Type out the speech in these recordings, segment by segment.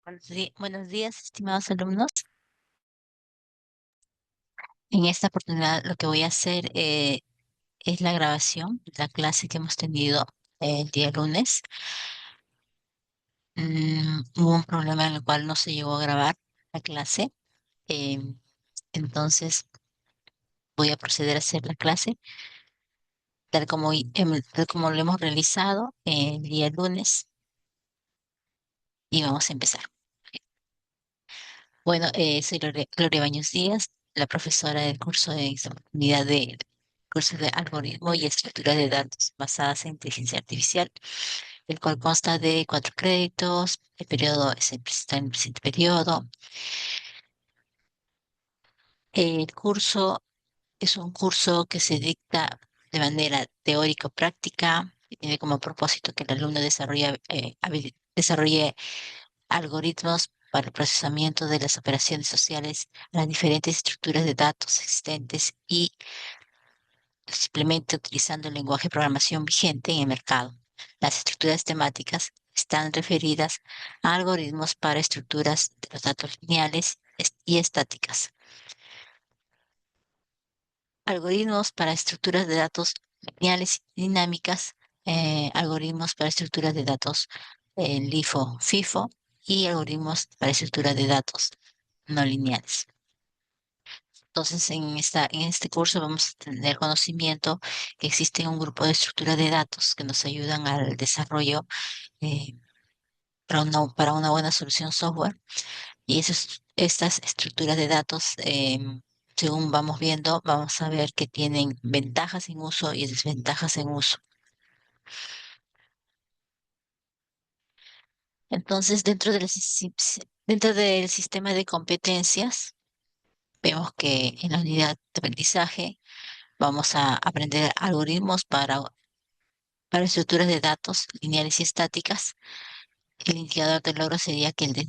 Buenos días, estimados alumnos. En esta oportunidad lo que voy a hacer es la grabación de la clase que hemos tenido el día lunes. Hubo un problema en el cual no se llegó a grabar la clase. eh, entonces voy a proceder a hacer la clase tal como lo hemos realizado el día lunes y vamos a empezar. Bueno, soy Gloria Baños Díaz, la profesora del curso de esta oportunidad de curso de algoritmo y estructura de datos basadas en inteligencia artificial, el cual consta de 4 créditos. El periodo está en el presente periodo. El curso es un curso que se dicta de manera teórico-práctica y tiene como propósito que el alumno desarrolle algoritmos para el procesamiento de las operaciones sociales, las diferentes estructuras de datos existentes y simplemente utilizando el lenguaje de programación vigente en el mercado. Las estructuras temáticas están referidas a algoritmos para estructuras de los datos lineales y estáticas, algoritmos para estructuras de datos lineales y dinámicas, algoritmos para estructuras de datos LIFO, FIFO y algoritmos para estructuras de datos no lineales. Entonces, en este curso vamos a tener conocimiento que existe un grupo de estructuras de datos que nos ayudan al desarrollo eh, para una buena solución software. Y estas estructuras de datos, según vamos viendo, vamos a ver que tienen ventajas en uso y desventajas en uso. Entonces, dentro del sistema de competencias, vemos que en la unidad de aprendizaje vamos a aprender algoritmos para estructuras de datos lineales y estáticas. El indicador de logro sería que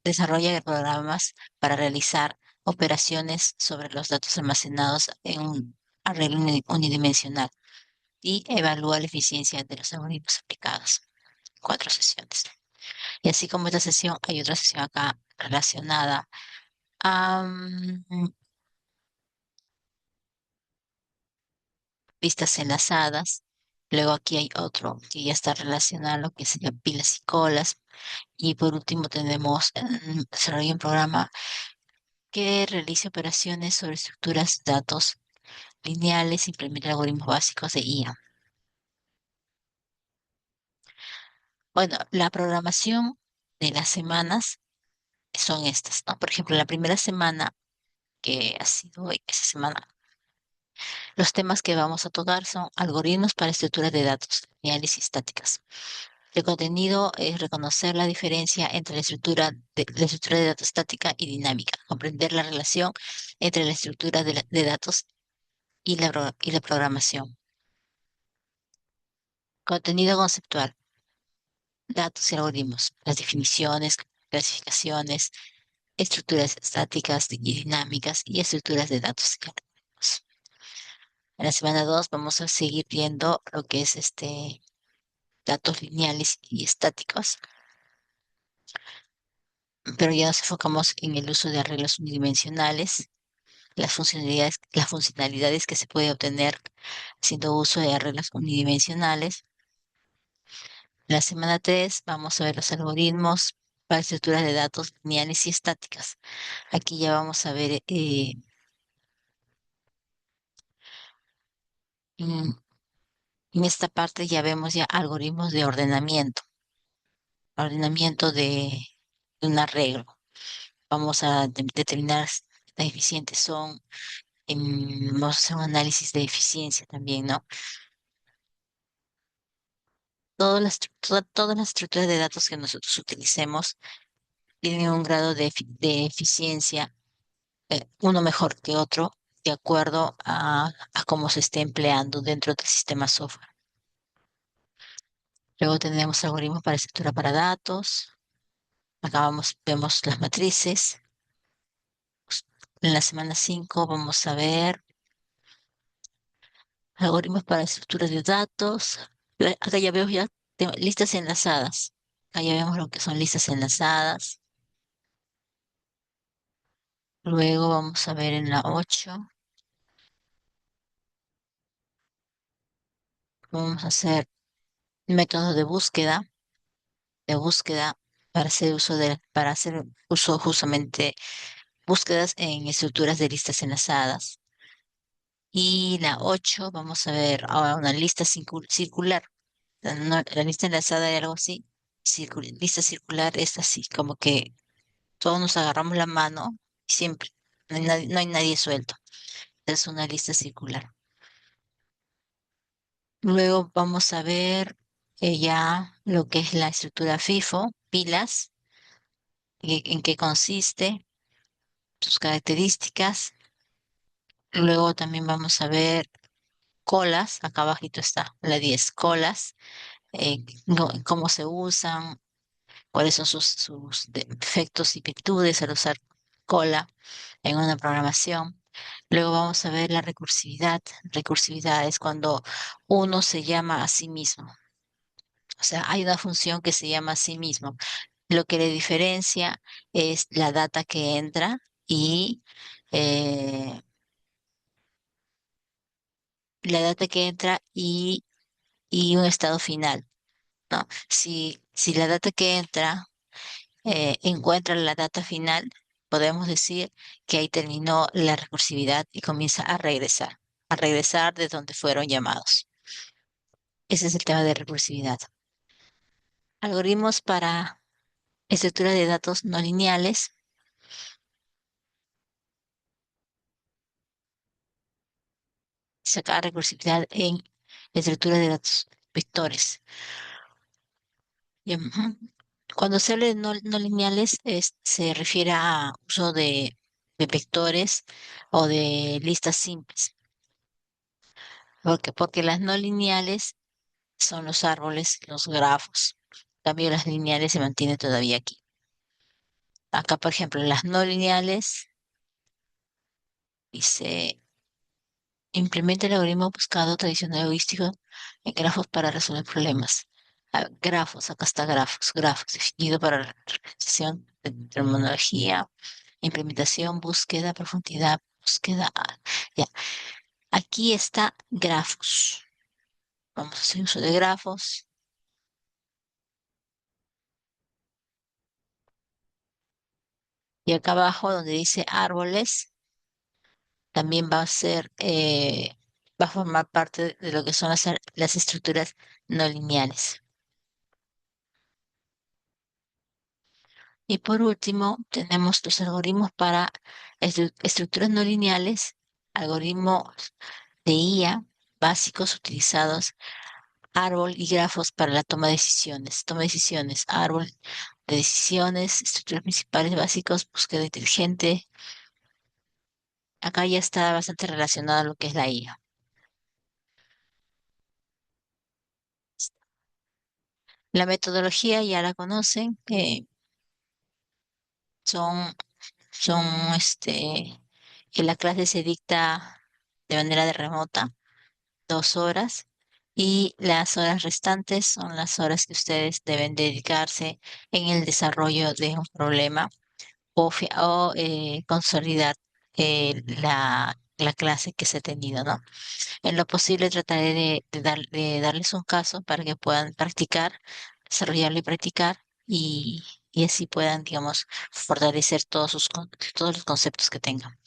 desarrolla programas para realizar operaciones sobre los datos almacenados en un arreglo unidimensional y evalúa la eficiencia de los algoritmos aplicados. 4 sesiones. Y así como esta sesión, hay otra sesión acá relacionada a vistas enlazadas. Luego aquí hay otro que ya está relacionado a lo que sería pilas y colas. Y por último tenemos desarrollo un programa que realice operaciones sobre estructuras de datos lineales, implementa algoritmos básicos de IA. Bueno, la programación de las semanas son estas, ¿no? Por ejemplo, la primera semana, que ha sido hoy, esa semana, los temas que vamos a tocar son algoritmos para estructuras de datos lineales y estáticas. El contenido es reconocer la diferencia entre la estructura de datos estática y dinámica, comprender la relación entre la estructura de datos y la programación. Contenido conceptual, datos y algoritmos, las definiciones, clasificaciones, estructuras estáticas y dinámicas y estructuras de datos y algoritmos. En la semana 2 vamos a seguir viendo lo que es datos lineales y estáticos, pero ya nos enfocamos en el uso de arreglos unidimensionales, las funcionalidades que se puede obtener haciendo uso de arreglos unidimensionales. En la semana 3 vamos a ver los algoritmos para estructuras de datos lineales y estáticas. Aquí ya vamos a ver, en, en esta parte ya vemos ya algoritmos de ordenamiento de un arreglo. Vamos a determinar qué tan eficientes son. Vamos a hacer un análisis de eficiencia también, ¿no? Todas las estructuras de datos que nosotros utilicemos tienen un grado de eficiencia, uno mejor que otro, de acuerdo a cómo se esté empleando dentro del sistema software. Luego tenemos algoritmos para estructura para datos. Acá vemos las matrices. En la semana 5 vamos a ver algoritmos para estructuras de datos. Acá ya veo ya listas enlazadas. Acá ya vemos lo que son listas enlazadas. Luego vamos a ver en la 8, vamos a hacer métodos de búsqueda para hacer uso justamente búsquedas en estructuras de listas enlazadas. Y la 8 vamos a ver ahora una lista circular. La lista enlazada es algo así. Lista circular es así, como que todos nos agarramos la mano y siempre, no hay nadie suelto. Es una lista circular. Luego vamos a ver ya lo que es la estructura FIFO, pilas, en qué consiste, sus características. Luego también vamos a ver colas, acá abajito está la 10 colas, cómo se usan, cuáles son sus defectos y virtudes al usar cola en una programación. Luego vamos a ver la recursividad. Recursividad es cuando uno se llama a sí mismo. O sea, hay una función que se llama a sí mismo. Lo que le diferencia es la data que entra y eh, la data que entra y un estado final, ¿no? Si la data que entra encuentra la data final, podemos decir que ahí terminó la recursividad y comienza a regresar de donde fueron llamados. Ese es el tema de recursividad. Algoritmos para estructura de datos no lineales, sacar recursividad en estructura de datos vectores. Y, cuando se habla de no lineales, se refiere a uso de vectores o de listas simples. Porque las no lineales son los árboles, los grafos. En cambio, las lineales se mantienen todavía aquí. Acá, por ejemplo, las no lineales dice, implementa el algoritmo buscado tradicional heurístico en grafos para resolver problemas. Grafos, acá está grafos, definido para la representación de terminología, implementación, búsqueda, profundidad, búsqueda. Ya, aquí está grafos. Vamos a hacer uso de grafos. Y acá abajo, donde dice árboles, también va a formar parte de lo que son las estructuras no lineales. Y por último, tenemos los algoritmos para estructuras no lineales, algoritmos de IA básicos utilizados, árbol y grafos para la toma de decisiones, árbol de decisiones, estructuras principales básicos, búsqueda inteligente. Acá ya está bastante relacionado a lo que es la IA. La metodología ya la conocen, son, son que la clase se dicta de manera de remota, 2 horas, y las horas restantes son las horas que ustedes deben dedicarse en el desarrollo de un problema o consolidar la clase que se ha tenido, ¿no? En lo posible trataré de darles un caso para que puedan practicar, desarrollarlo y practicar y así puedan, digamos, fortalecer todos los conceptos que tengan.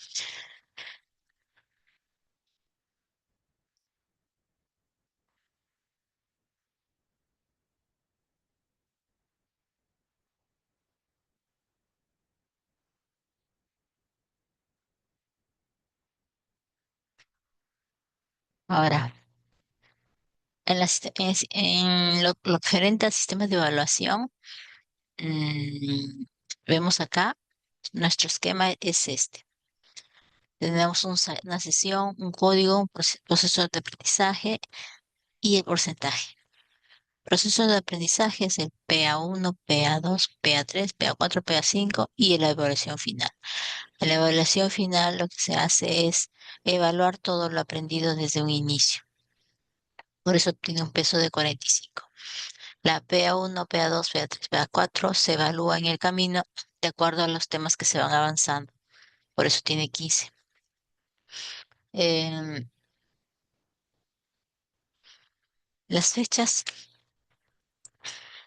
Ahora, en lo referente al sistema de evaluación, mm, vemos acá, nuestro esquema es este. Tenemos una sesión, un código, un proceso de aprendizaje y el porcentaje. Proceso de aprendizaje es el PA1, PA2, PA3, PA4, PA5 y la evaluación final. En la evaluación final lo que se hace es evaluar todo lo aprendido desde un inicio. Por eso tiene un peso de 45. La PA1, PA2, PA3, PA4 se evalúa en el camino de acuerdo a los temas que se van avanzando. Por eso tiene 15. Em, las fechas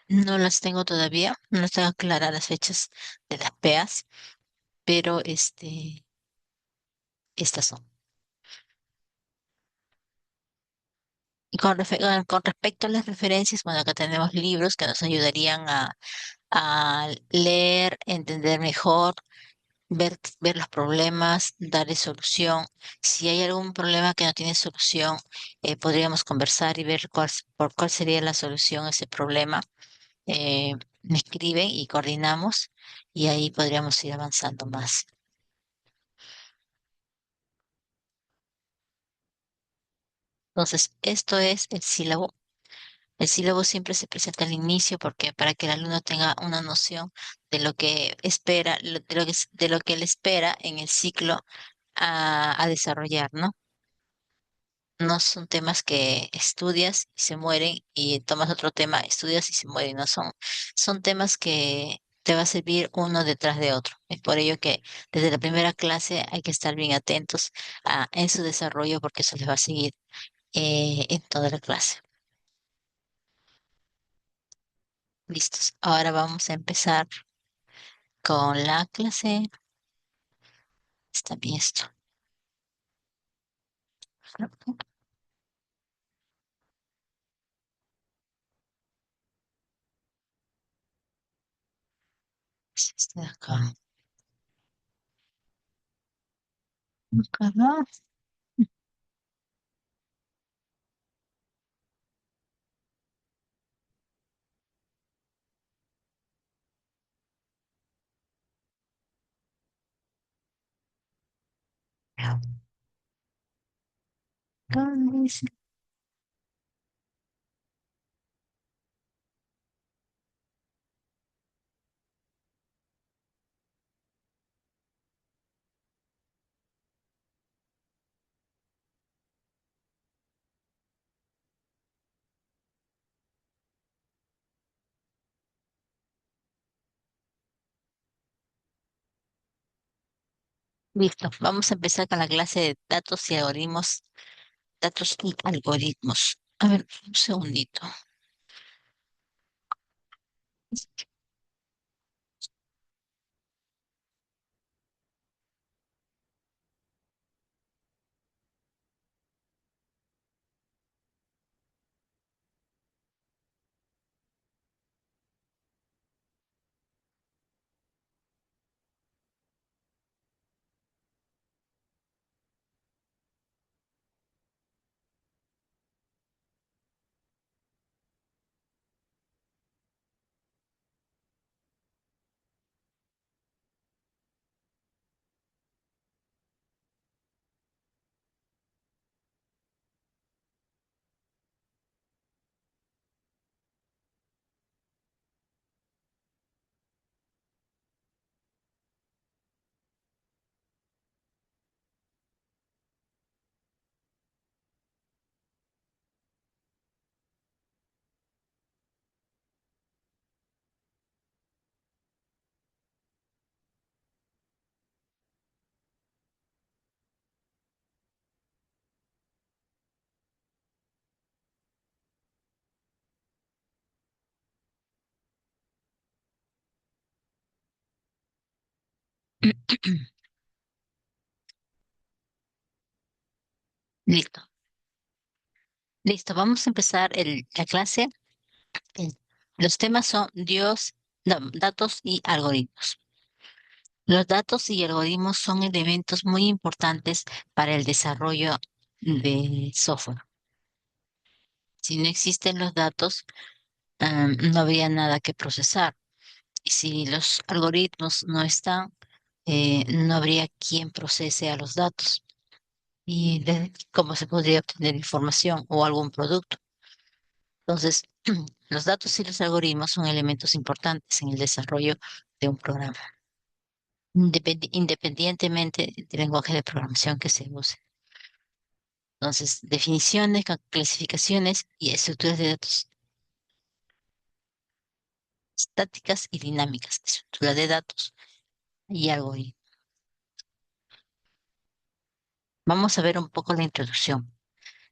no las tengo todavía, no tengo claras las fechas de las PEAs, pero estas son. Y con respecto a las referencias, bueno, acá tenemos libros que nos ayudarían a leer, entender mejor, ver los problemas, darle solución. Si hay algún problema que no tiene solución, podríamos conversar y ver por cuál sería la solución a ese problema. Me escriben y coordinamos y ahí podríamos ir avanzando más. Entonces, esto es el sílabo. El sílabo siempre se presenta al inicio porque para que el alumno tenga una noción de lo que espera, de lo que él espera en el ciclo a desarrollar, ¿no? No son temas que estudias y se mueren y tomas otro tema, estudias y se mueren, no son, son temas que te va a servir uno detrás de otro. Es por ello que desde la primera clase hay que estar bien atentos en su desarrollo porque eso les va a seguir en toda la clase. Listos. Ahora vamos a empezar con la clase. Está bien esto. Es este de acá. Acá va. Acá dice. Listo. Vamos a empezar con la clase de datos y algoritmos. Datos y algoritmos. A ver, un segundito. Listo. Listo. Vamos a empezar la clase. El- los temas son datos y algoritmos. Los datos y algoritmos son elementos muy importantes para el desarrollo de software. Si no existen los datos, no habría nada que procesar. Y si los algoritmos no están, no habría quien procese a los datos y de cómo se podría obtener información o algún producto. Entonces, los datos y los algoritmos son elementos importantes en el desarrollo de un programa, independientemente del lenguaje de programación que se use. Entonces, definiciones, clasificaciones y estructuras de datos. estáticas y dinámicas, estructura de datos y algoritmos. Vamos a ver un poco la introducción.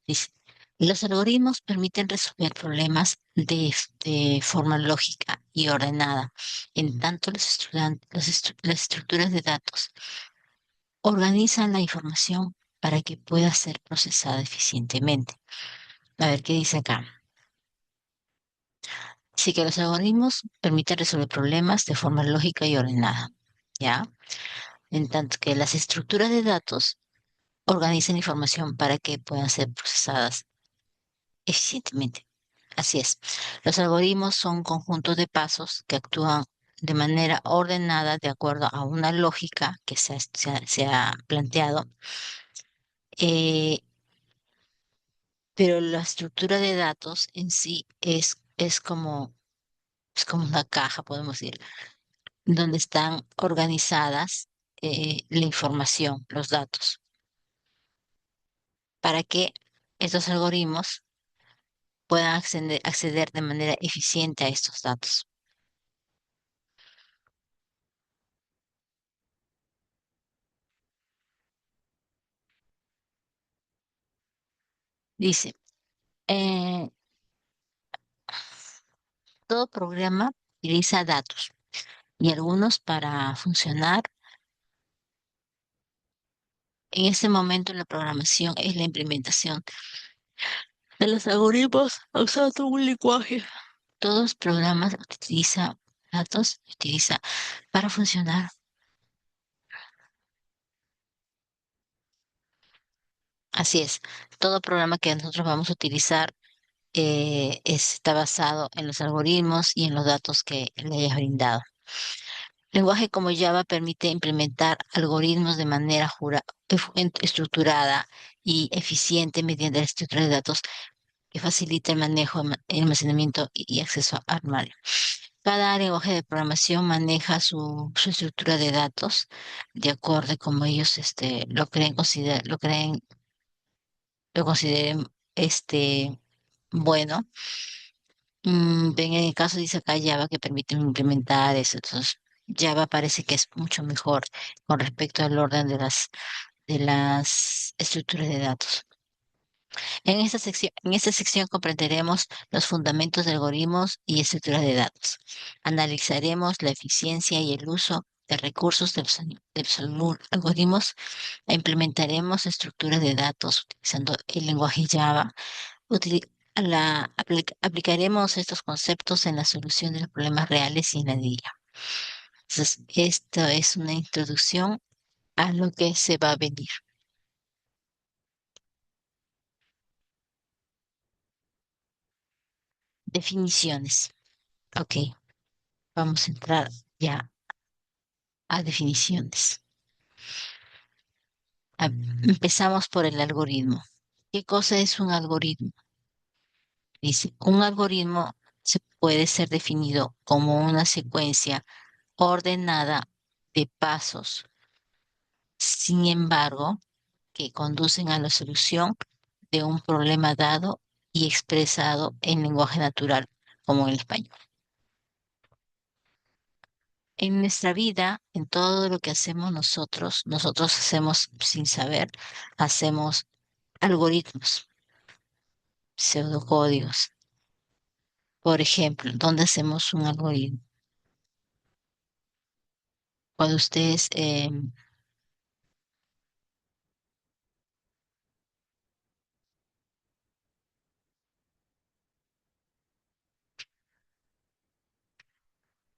Dice, los algoritmos permiten resolver problemas de forma lógica y ordenada, en tanto las estructuras de datos organizan la información para que pueda ser procesada eficientemente. A ver qué dice acá. Dice que los algoritmos permiten resolver problemas de forma lógica y ordenada, ¿ya? En tanto que las estructuras de datos organizan información para que puedan ser procesadas eficientemente. Así es. Los algoritmos son conjuntos de pasos que actúan de manera ordenada de acuerdo a una lógica que se ha planteado, eh, pero la estructura de datos en sí es como una caja, podemos decir, donde están organizadas la información, los datos, para que estos algoritmos puedan acceder de manera eficiente a estos datos. Dice, eh, todo programa utiliza datos y algunos para funcionar. En ese momento la programación es la implementación de los algoritmos usando un lenguaje. Todos los programas utilizan datos, utiliza para funcionar. Así es, todo programa que nosotros vamos a utilizar está basado en los algoritmos y en los datos que le hayas brindado. Lenguaje como Java permite implementar algoritmos de manera estructurada y eficiente mediante la estructura de datos que facilita el manejo, el almacenamiento y acceso a armario. Cada lenguaje de programación maneja su estructura de datos de acuerdo a como ellos lo consideren bueno. Ven, en el caso dice acá Java que permite implementar eso. Entonces, Java parece que es mucho mejor con respecto al orden de las estructuras de datos. En esta sección comprenderemos los fundamentos de algoritmos y estructuras de datos. Analizaremos la eficiencia y el uso de recursos de los algoritmos e implementaremos estructuras de datos utilizando el lenguaje Java. Aplicaremos estos conceptos en la solución de los problemas reales y en la día. Entonces, esto es una introducción a lo que se va a venir. Definiciones. Ok, vamos a entrar ya a definiciones. Empezamos por el algoritmo. ¿Qué cosa es un algoritmo? Dice, un algoritmo se puede ser definido como una secuencia ordenada de pasos. Sin embargo, que conducen a la solución de un problema dado y expresado en lenguaje natural, como en el español. En nuestra vida, en todo lo que hacemos nosotros hacemos sin saber, hacemos algoritmos, pseudocódigos. Por ejemplo, ¿dónde hacemos un algoritmo? Cuando ustedes,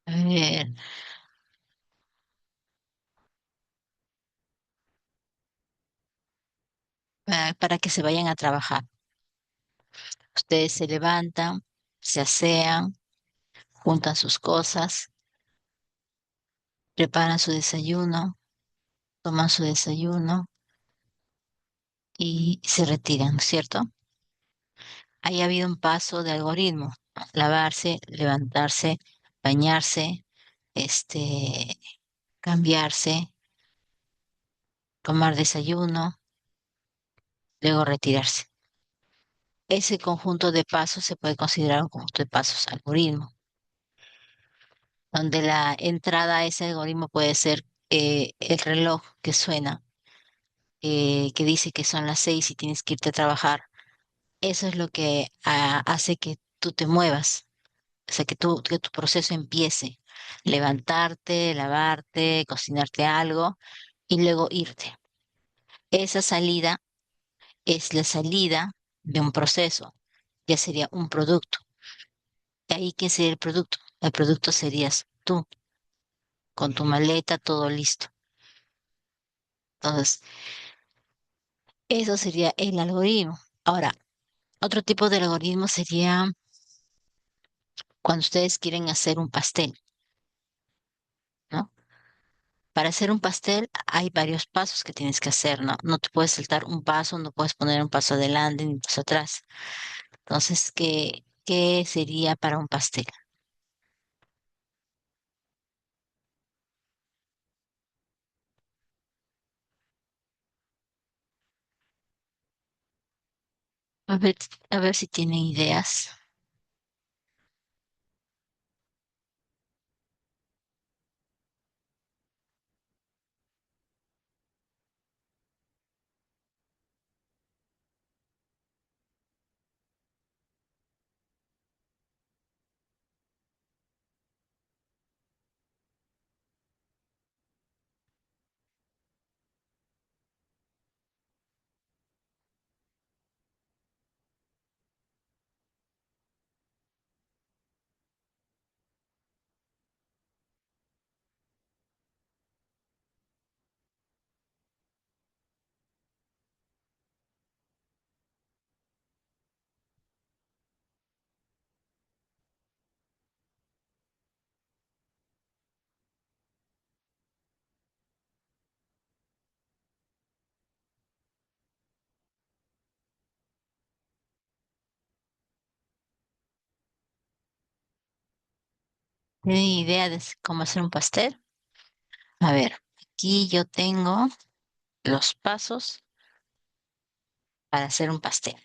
a ver, para que se vayan a trabajar. Ustedes se levantan, se asean, juntan sus cosas, preparan su desayuno, toman su desayuno y se retiran, ¿no es cierto? Ahí ha habido un paso de algoritmo: lavarse, levantarse, bañarse, este, cambiarse, tomar desayuno, luego retirarse. Ese conjunto de pasos se puede considerar un conjunto de pasos algoritmo. donde la entrada a ese algoritmo puede ser el reloj que suena, que dice que son las 6 y tienes que irte a trabajar. Eso es lo que hace que tú te muevas, o sea, que tu proceso empiece. Levantarte, lavarte, cocinarte algo y luego irte. Esa salida es la salida de un proceso, ya sería un producto. ¿Y ahí qué sería el producto? El producto serías tú, con tu maleta, todo listo. Entonces, eso sería el algoritmo. Ahora, otro tipo de algoritmo sería cuando ustedes quieren hacer un pastel, ¿no? Para hacer un pastel hay varios pasos que tienes que hacer, ¿no? No te puedes saltar un paso, no puedes poner un paso adelante ni un paso atrás. Entonces, ¿qué sería para un pastel? A ver, a ver si tienen ideas. ¿Tienen idea de cómo hacer un pastel? A ver, aquí yo tengo los pasos para hacer un pastel.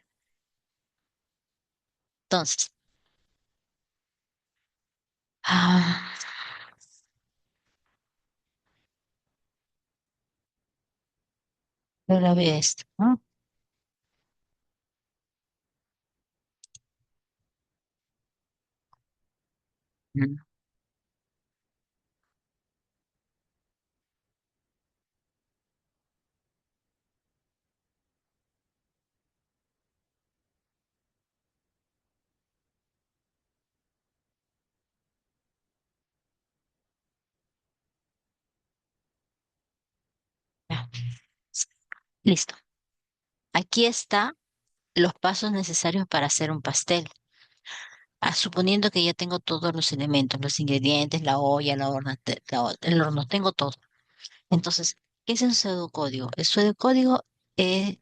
Entonces, ah, yo la veo esto, ¿no? Mm, ya, listo. Aquí está los pasos necesarios para hacer un pastel. Suponiendo que ya tengo todos los elementos, los ingredientes, la olla, la horno, el horno, tengo todo. Entonces, ¿qué es un pseudocódigo? El pseudocódigo eh,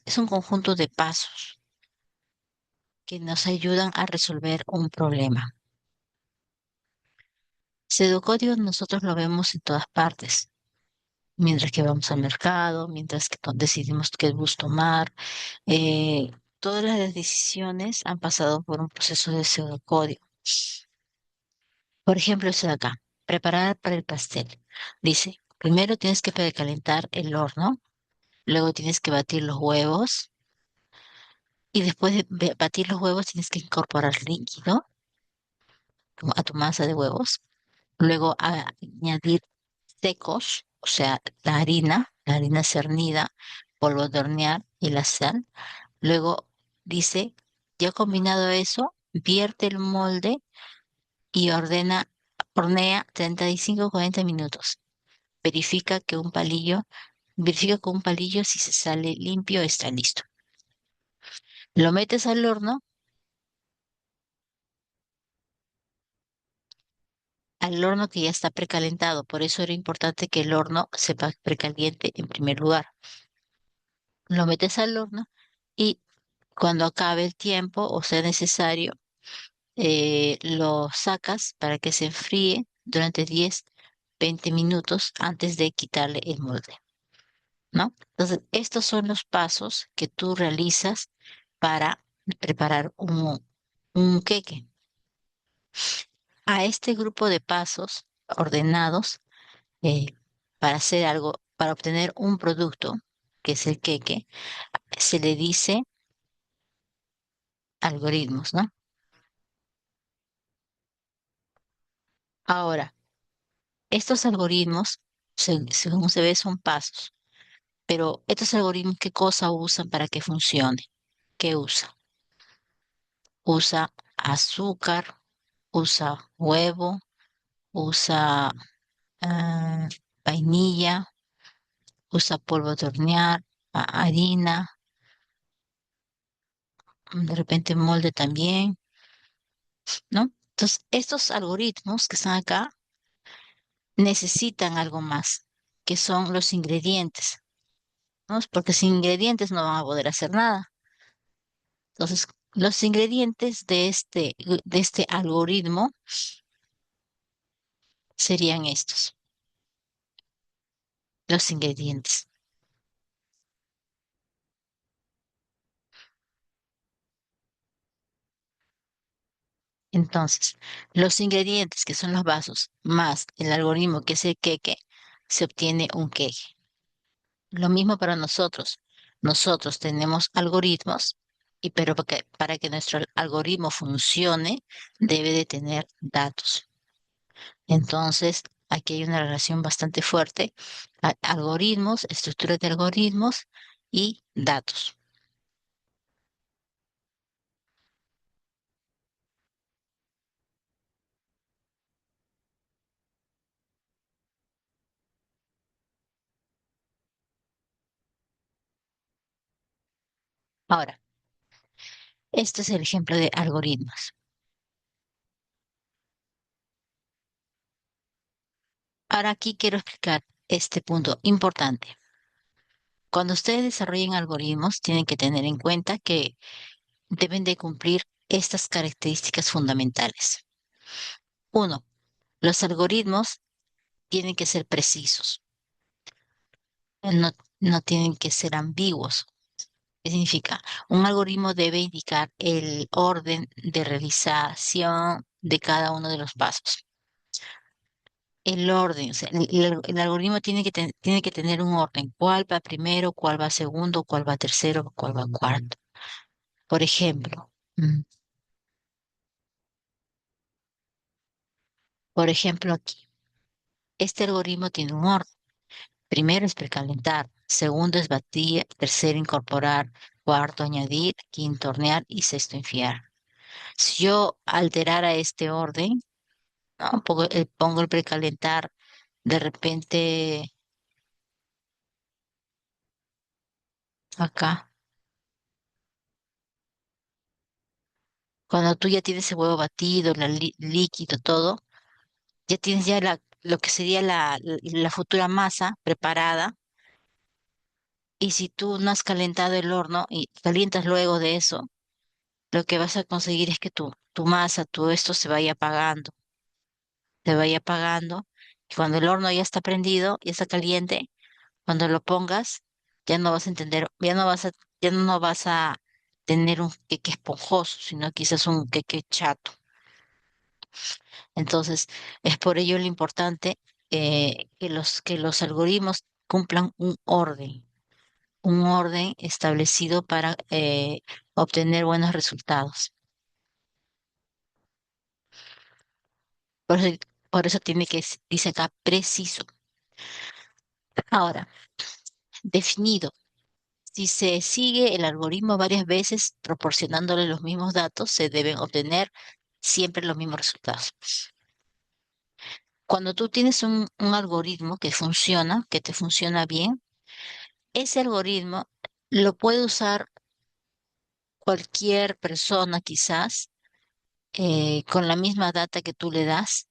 es un conjunto de pasos que nos ayudan a resolver un problema. Pseudocódigo nosotros lo vemos en todas partes, mientras que vamos al mercado, mientras que decidimos qué bus tomar. Todas las decisiones han pasado por un proceso de pseudocódigo. Por ejemplo, este de acá, preparar para el pastel. Dice, primero tienes que precalentar el horno, luego tienes que batir los huevos y después de batir los huevos tienes que incorporar líquido a tu masa de huevos. Luego añadir secos, o sea, la harina cernida, polvo de hornear y la sal. Luego dice, ya combinado eso, vierte el molde y hornea 35 o 40 minutos. Verifica que un palillo, verifica con un palillo si se sale limpio, está listo. Lo metes al horno que ya está precalentado. Por eso era importante que el horno sepa precaliente en primer lugar. Lo metes al horno y cuando acabe el tiempo o sea necesario, lo sacas para que se enfríe durante 10, 20 minutos antes de quitarle el molde, ¿no? Entonces, estos son los pasos que tú realizas para preparar un queque. a este grupo de pasos ordenados eh, para hacer algo, para obtener un producto, que es el queque, se le dice algoritmos, ¿no? Ahora, estos algoritmos, según se ve, son pasos, pero estos algoritmos, ¿qué cosa usan para que funcione? ¿Qué usa? Usa azúcar, usa huevo, usa ah, vainilla, usa polvo de hornear, harina, de repente molde también, ¿no? Entonces, estos algoritmos que están acá necesitan algo más, que son los ingredientes, ¿no? Porque sin ingredientes no van a poder hacer nada. Entonces, los ingredientes de este algoritmo serían estos, los ingredientes. Entonces, los ingredientes que son los vasos más el algoritmo que es el queque, se obtiene un queque. Lo mismo para nosotros. Nosotros tenemos algoritmos y pero para que nuestro algoritmo funcione, debe de tener datos. Entonces, aquí hay una relación bastante fuerte. Algoritmos, estructuras de algoritmos y datos. Ahora, este es el ejemplo de algoritmos. Ahora aquí quiero explicar este punto importante. Cuando ustedes desarrollen algoritmos, tienen que tener en cuenta que deben de cumplir estas características fundamentales. Uno, los algoritmos tienen que ser precisos, no, no tienen que ser ambiguos. ¿Qué significa? Un algoritmo debe indicar el orden de realización de cada uno de los pasos. El orden, o sea, el algoritmo tiene que tener un orden. ¿Cuál va primero, cuál va segundo, cuál va tercero, cuál va cuarto? Por ejemplo, por ejemplo aquí, este algoritmo tiene un orden. Primero es precalentar, segundo es batir, tercero incorporar, cuarto añadir, quinto hornear y sexto enfriar. Si yo alterara este orden, ¿no? Pongo el precalentar, de repente acá, cuando tú ya tienes el huevo batido, líquido, todo, ya tienes ya lo que sería la futura masa preparada. Y si tú no has calentado el horno y calientas luego de eso, lo que vas a conseguir es que tu masa, todo esto se vaya apagando. Y cuando el horno ya está prendido, ya está caliente, cuando lo pongas, ya no vas a entender, ya no vas a tener un queque esponjoso, sino quizás un queque chato. Entonces, es por ello lo importante que los algoritmos cumplan un orden establecido para obtener buenos resultados. Por eso, por eso tiene que, dice acá, preciso. Ahora, definido. Si se sigue el algoritmo varias veces proporcionándole los mismos datos, se deben obtener siempre los mismos resultados. Cuando tú tienes un algoritmo que funciona, que te funciona bien, ese algoritmo lo puede usar cualquier persona quizás con la misma data que tú le das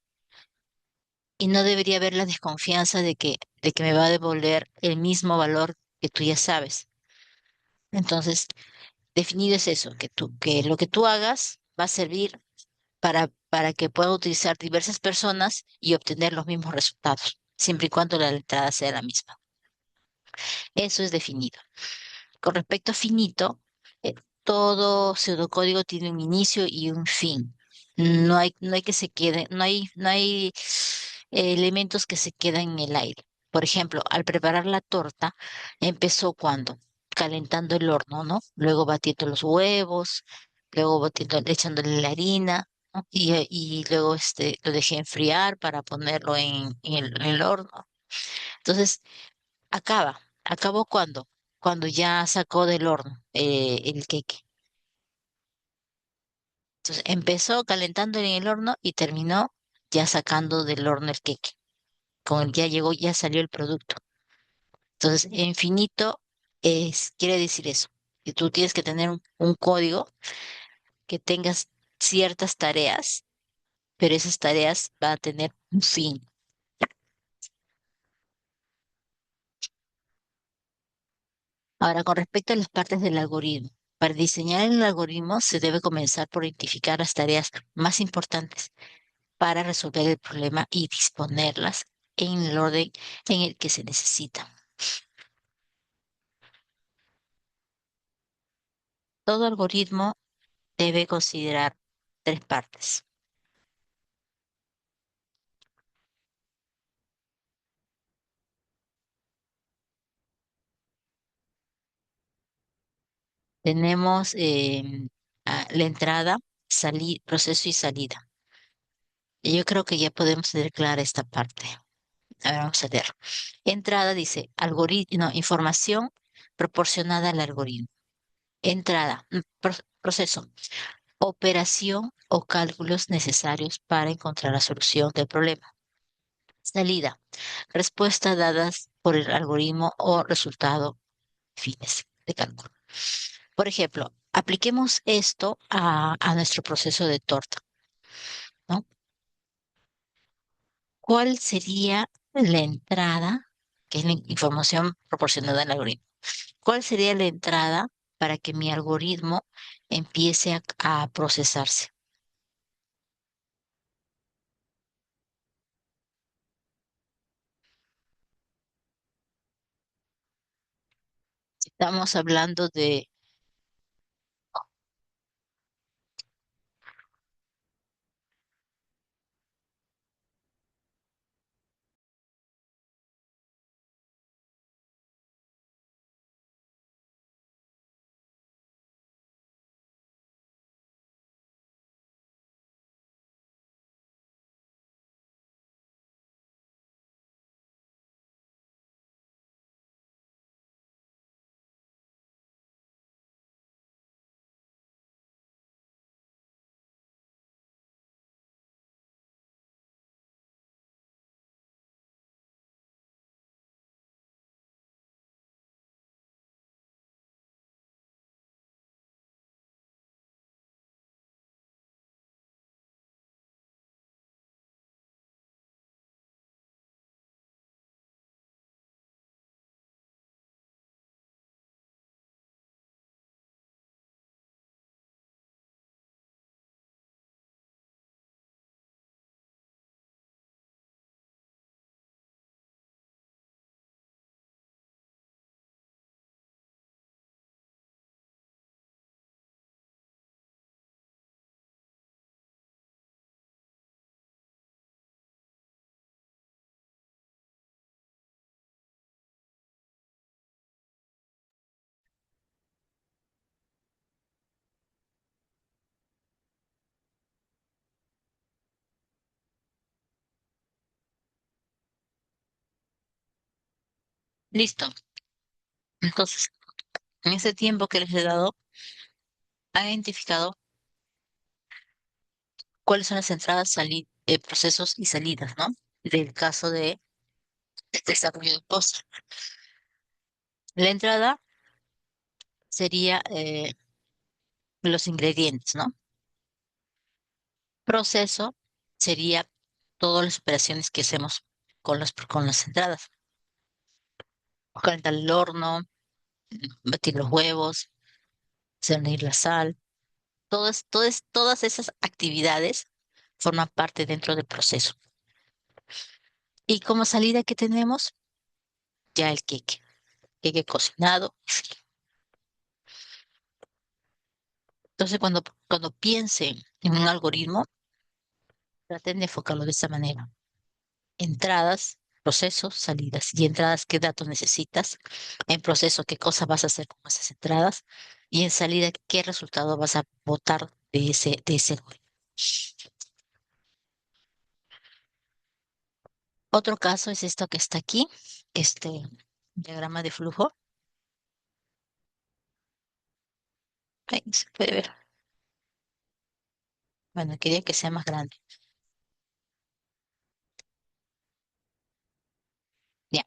y no debería haber la desconfianza de que me va a devolver el mismo valor que tú ya sabes. Entonces, definido es eso, que lo que tú hagas va a servir para que puedan utilizar diversas personas y obtener los mismos resultados, siempre y cuando la entrada sea la misma. Eso es definido. Con respecto a finito, todo pseudocódigo tiene un inicio y un fin. No hay que se quede, no hay elementos que se queden en el aire. Por ejemplo, al preparar la torta, empezó cuando calentando el horno, ¿no? Luego batiendo los huevos, luego echándole la harina, ¿no? Y luego lo dejé enfriar para ponerlo en el horno. Entonces, acabó cuando ya sacó del horno el queque. Entonces, empezó calentando en el horno y terminó ya sacando del horno el queque. Ya llegó, ya salió el producto. Entonces, infinito quiere decir eso, que tú tienes que tener un código que tengas ciertas tareas, pero esas tareas van a tener un fin. Ahora, con respecto a las partes del algoritmo, para diseñar el algoritmo se debe comenzar por identificar las tareas más importantes para resolver el problema y disponerlas en el orden en el que se necesita. Todo algoritmo debe considerar tres partes. Tenemos la entrada, proceso y salida. Y yo creo que ya podemos tener clara esta parte. A ver, vamos a leer. Entrada dice algoritmo, no, información proporcionada al algoritmo. Entrada, proceso, operación o cálculos necesarios para encontrar la solución del problema. Salida, respuesta dadas por el algoritmo o resultado fines de cálculo. Por ejemplo, apliquemos esto a nuestro proceso de torta, ¿no? ¿Cuál sería la entrada, que es la información proporcionada al algoritmo? ¿Cuál sería la entrada para que mi algoritmo empiece a procesarse? Estamos hablando de, listo. Entonces, en ese tiempo que les he dado, han identificado cuáles son las entradas, procesos y salidas, ¿no? Del caso de desarrollo de post. La entrada sería los ingredientes, ¿no? Proceso sería todas las operaciones que hacemos con las entradas. Calentar el horno, batir los huevos, cernir la sal. Todas esas actividades forman parte dentro del proceso. Y como salida que tenemos, ya el queque cocinado. Entonces, cuando piensen en un algoritmo, Traten de enfocarlo de esta manera. Entradas, procesos, salidas. Y entradas, ¿qué datos necesitas? En proceso, ¿qué cosas vas a hacer con esas entradas? Y en salida, ¿qué resultado vas a botar de ese algoritmo? Otro caso es esto que está aquí, este diagrama de flujo. Ahí se puede ver. Bueno, quería que sea más grande. Ya.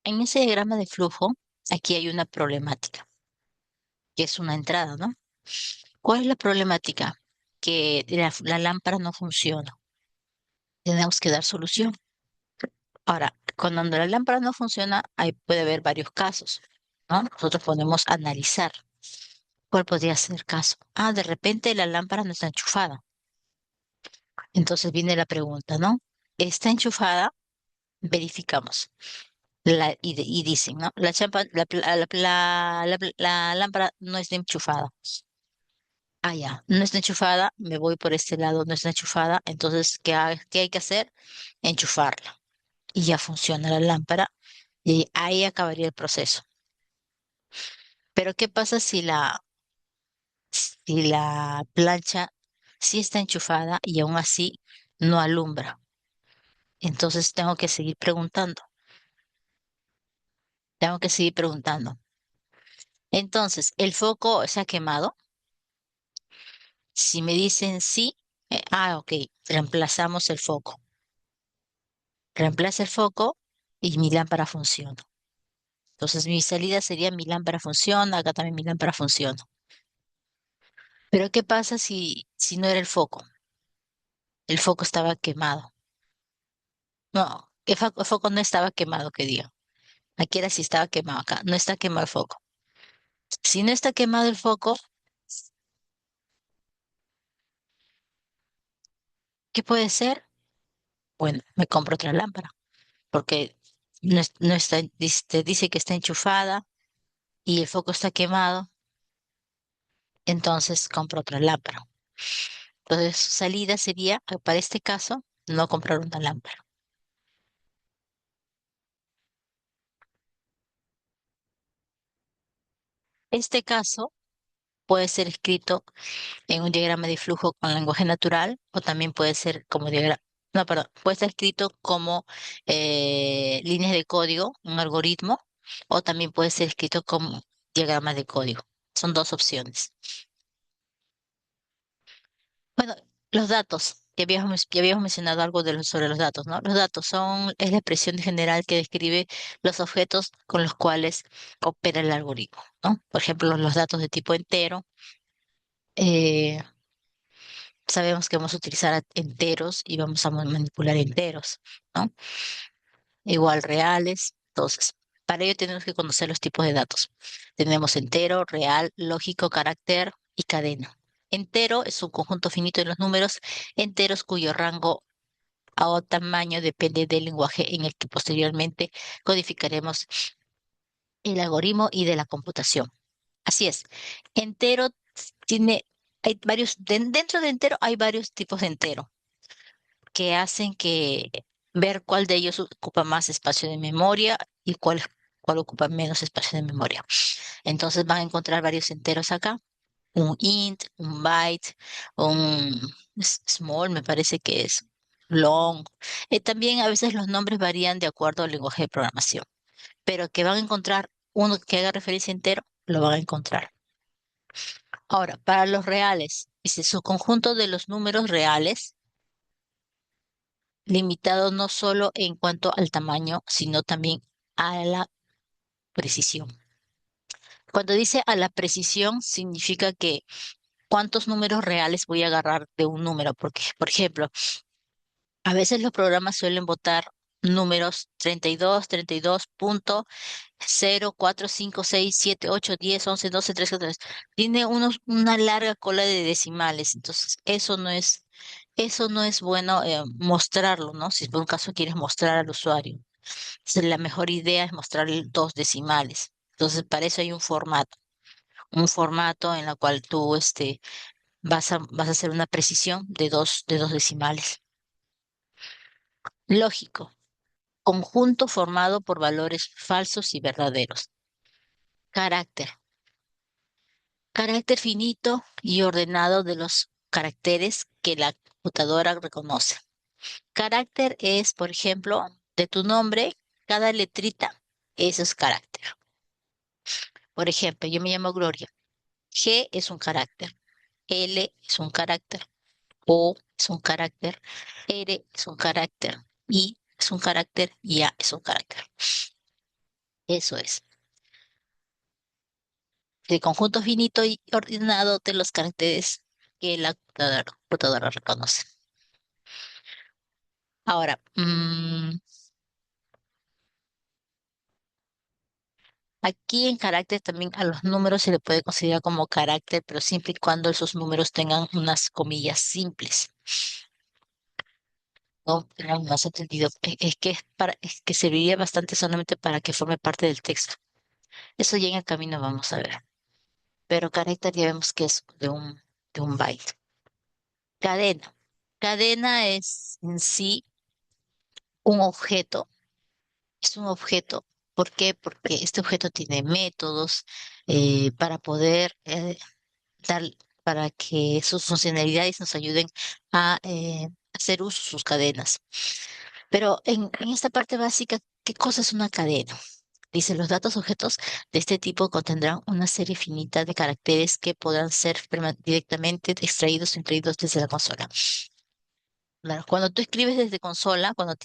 En ese diagrama de flujo, aquí hay una problemática, que es una entrada, ¿no? ¿Cuál es la problemática? Que la lámpara no funciona. Tenemos que dar solución. Ahora, cuando la lámpara no funciona, ahí puede haber varios casos, ¿no? Nosotros podemos analizar cuál podría ser el caso. Ah, de repente la lámpara no está enchufada. Entonces viene la pregunta, ¿no? ¿Está enchufada? Verificamos. Y dicen, ¿no? La lámpara no está enchufada. Ah, ya, no está enchufada, me voy por este lado, no está enchufada, entonces, ¿qué hay que hacer? Enchufarla. Y ya funciona la lámpara y ahí acabaría el proceso. Pero ¿qué pasa si la plancha sí está enchufada y aún así no alumbra? Entonces tengo que seguir preguntando. Entonces, ¿el foco se ha quemado? Si me dicen sí, ok, reemplazamos el foco. Reemplaza el foco y mi lámpara funciona. Entonces, mi salida sería mi lámpara funciona, acá también mi lámpara funciona. Pero ¿qué pasa si no era el foco? El foco estaba quemado. No, el foco no estaba quemado, que diga. Aquí era si estaba quemado, acá no está quemado el foco. Si no está quemado el foco, ¿qué puede ser? Bueno, me compro otra lámpara, porque no está, dice que está enchufada y el foco está quemado, entonces compro otra lámpara. Entonces, su salida sería, para este caso, no comprar una lámpara. Este caso puede ser escrito en un diagrama de flujo con lenguaje natural o también puede ser como diagrama, no, perdón, puede estar escrito como líneas de código, un algoritmo, o también puede ser escrito como diagramas de código. Son dos opciones. Bueno, los datos, ya habíamos mencionado algo sobre los datos, ¿no? Los datos es la expresión general que describe los objetos con los cuales opera el algoritmo, ¿no? Por ejemplo, los datos de tipo entero. eh, Sabemos que vamos a utilizar enteros y vamos a manipular enteros, ¿no? Igual reales. Entonces, para ello tenemos que conocer los tipos de datos. Tenemos entero, real, lógico, carácter y cadena. Entero es un conjunto finito de los números enteros cuyo rango o tamaño depende del lenguaje en el que posteriormente codificaremos el algoritmo y de la computación. Así es. Entero tiene, hay varios, dentro de entero hay varios tipos de entero que hacen que ver cuál de ellos ocupa más espacio de memoria y cuál ocupa menos espacio de memoria. Entonces van a encontrar varios enteros acá, un int, un byte, un small, me parece que es long. También a veces los nombres varían de acuerdo al lenguaje de programación, pero que van a encontrar uno que haga referencia a entero, lo van a encontrar. Ahora, para los reales, dice su conjunto de los números reales limitado no solo en cuanto al tamaño, sino también a la precisión. Cuando dice a la precisión, significa que cuántos números reales voy a agarrar de un número, porque, por ejemplo, a veces los programas suelen botar números 32, 32.0, 4, 5, 6, 7, 8, 10, 11, 12, 13, 14. Tiene una larga cola de decimales, entonces eso no es bueno mostrarlo, ¿no? Si por un caso quieres mostrar al usuario. Entonces, la mejor idea es mostrarle dos decimales. Entonces, para eso hay un formato en el cual tú vas a hacer una precisión de dos decimales. Lógico, conjunto formado por valores falsos y verdaderos. Carácter, carácter finito y ordenado de los caracteres que la computadora reconoce. Carácter es, por ejemplo, de tu nombre, cada letrita, eso es carácter. Por ejemplo, yo me llamo Gloria. G es un carácter, L es un carácter, O es un carácter, R es un carácter, I es un carácter y A es un carácter. Eso es. El conjunto finito y ordenado de los caracteres que la computadora reconoce. Ahora, aquí en carácter también a los números se le puede considerar como carácter, pero siempre y cuando esos números tengan unas comillas simples. No tengan más entendido. Es que serviría bastante solamente para que forme parte del texto. Eso ya en el camino vamos a ver. Pero carácter ya vemos que es de un byte. Cadena. Cadena es en sí un objeto. Es un objeto. ¿Por qué? Porque este objeto tiene métodos para poder dar, para que sus funcionalidades nos ayuden a hacer uso de sus cadenas. Pero en esta parte básica, ¿qué cosa es una cadena? Dice, los datos objetos de este tipo contendrán una serie finita de caracteres que podrán ser directamente extraídos o incluidos desde la consola. Claro, cuando tú escribes desde consola, cuando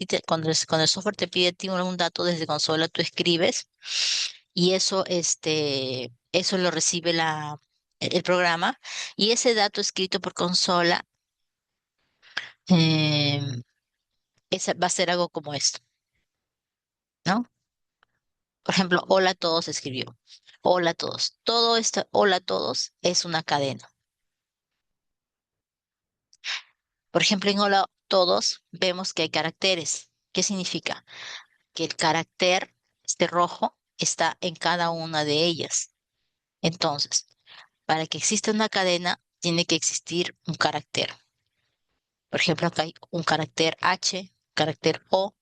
el software te pide a ti un dato desde consola, tú escribes y eso, eso lo recibe el programa y ese dato escrito por consola eh, va a ser algo como esto, ¿no? Por ejemplo, hola a todos escribió. Hola a todos. Todo esto, hola a todos, es una cadena. Por ejemplo, en hola a todos vemos que hay caracteres. ¿Qué significa? Que el carácter, este rojo, está en cada una de ellas. Entonces, para que exista una cadena, tiene que existir un carácter. Por ejemplo, acá hay un carácter H, carácter O,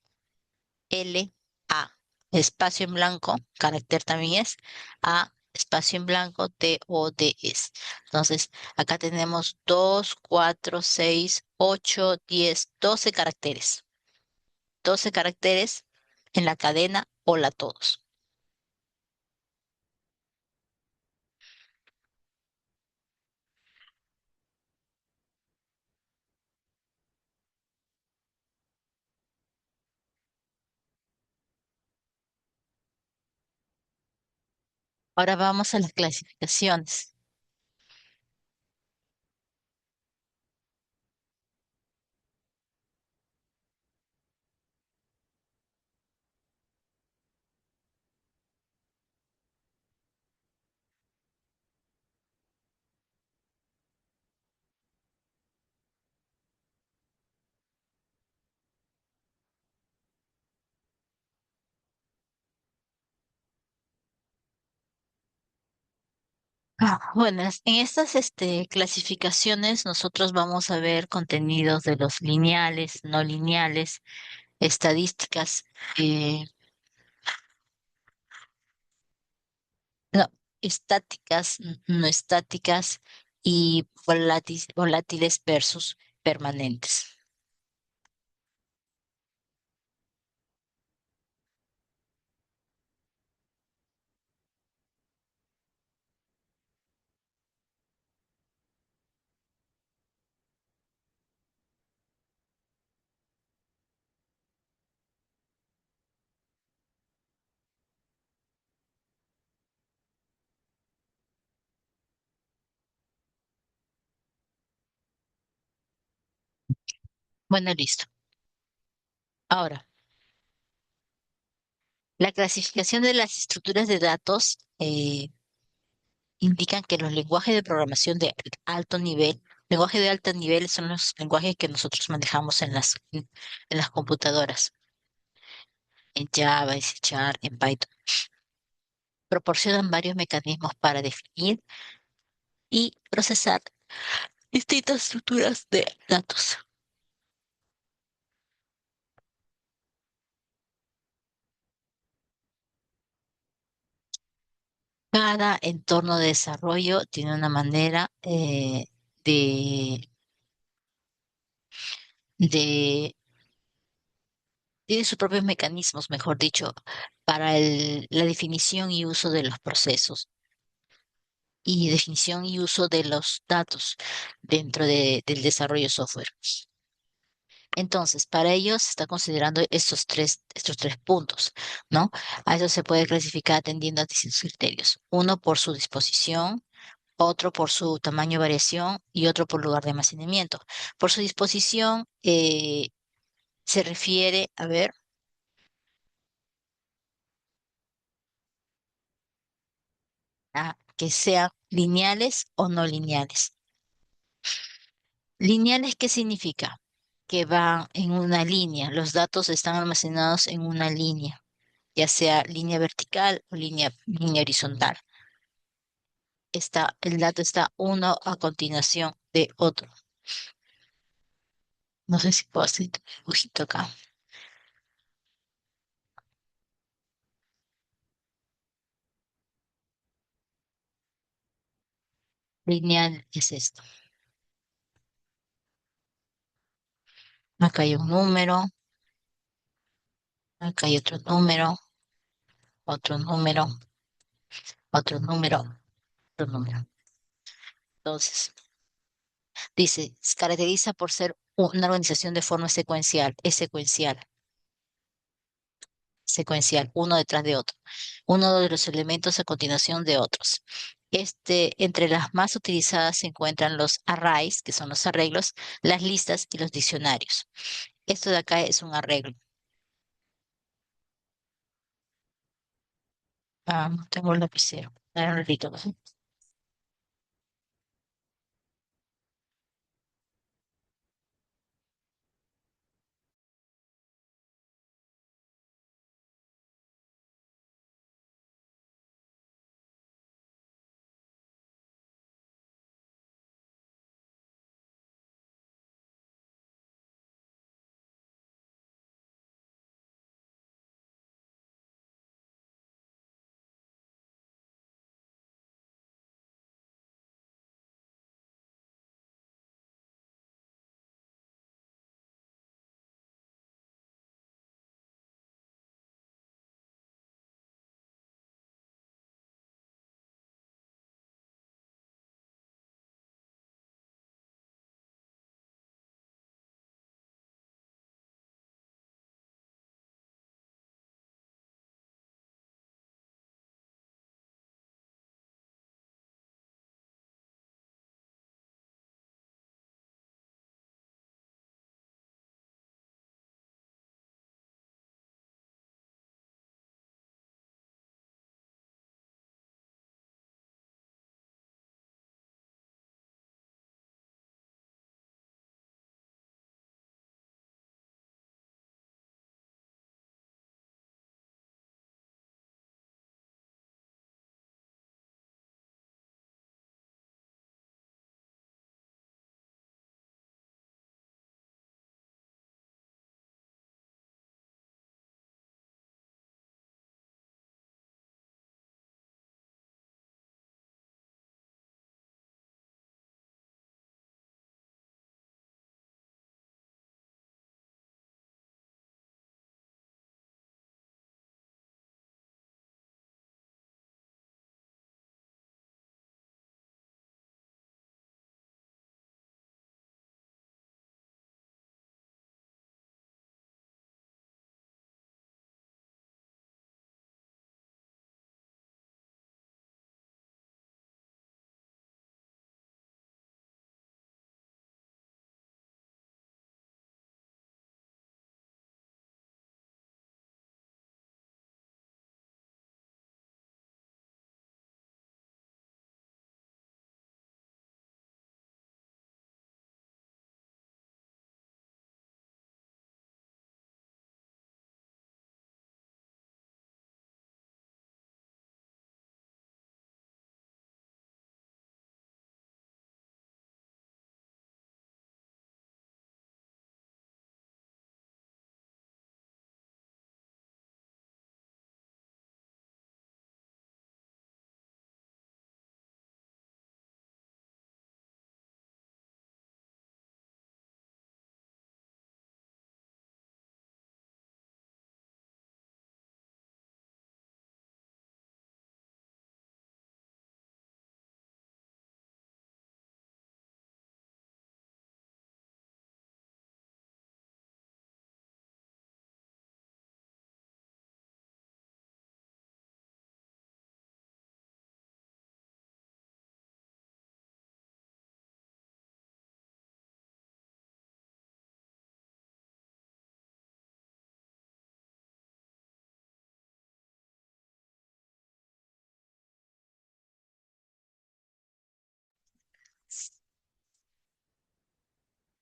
L, A. Espacio en blanco, carácter también es A, espacio en blanco, T, O, D, es. Entonces, acá tenemos 2, 4, 6, 8, 10, 12 caracteres. 12 caracteres en la cadena hola a todos. Ahora vamos a las clasificaciones. Bueno, en estas clasificaciones nosotros vamos a ver contenidos de los lineales, no lineales, estadísticas, eh, no, estáticas, no estáticas y volátiles versus permanentes. Bueno, listo. Ahora, la clasificación de las estructuras de datos indican que los lenguajes de programación de alto nivel, lenguajes de alto nivel son los lenguajes que nosotros manejamos en las computadoras, en Java, en C Sharp, en Python. Proporcionan varios mecanismos para definir y procesar distintas estructuras de datos. Cada entorno de desarrollo tiene una manera de, de, tiene sus propios mecanismos, mejor dicho, para la definición y uso de los procesos y definición y uso de los datos dentro del desarrollo de software. Entonces, para ello se está considerando estos tres puntos, ¿no? A eso se puede clasificar atendiendo a distintos criterios. Uno por su disposición, otro por su tamaño de variación y otro por lugar de almacenamiento. Por su disposición, se refiere, a ver, a que sean lineales o no lineales. Lineales, ¿qué significa? Que van en una línea, los datos están almacenados en una línea, ya sea línea vertical o línea horizontal. El dato está uno a continuación de otro. No sé si puedo hacer un dibujito acá. Lineal es esto. Acá hay un número, acá hay otro número, otro número, otro número. Entonces, dice, se caracteriza por ser una organización de forma secuencial, es secuencial, uno detrás de otro, uno de los elementos a continuación de otros. Entre las más utilizadas se encuentran los arrays, que son los arreglos, las listas y los diccionarios. Esto de acá es un arreglo. Ah, no tengo el lapicero. Dame un ratito.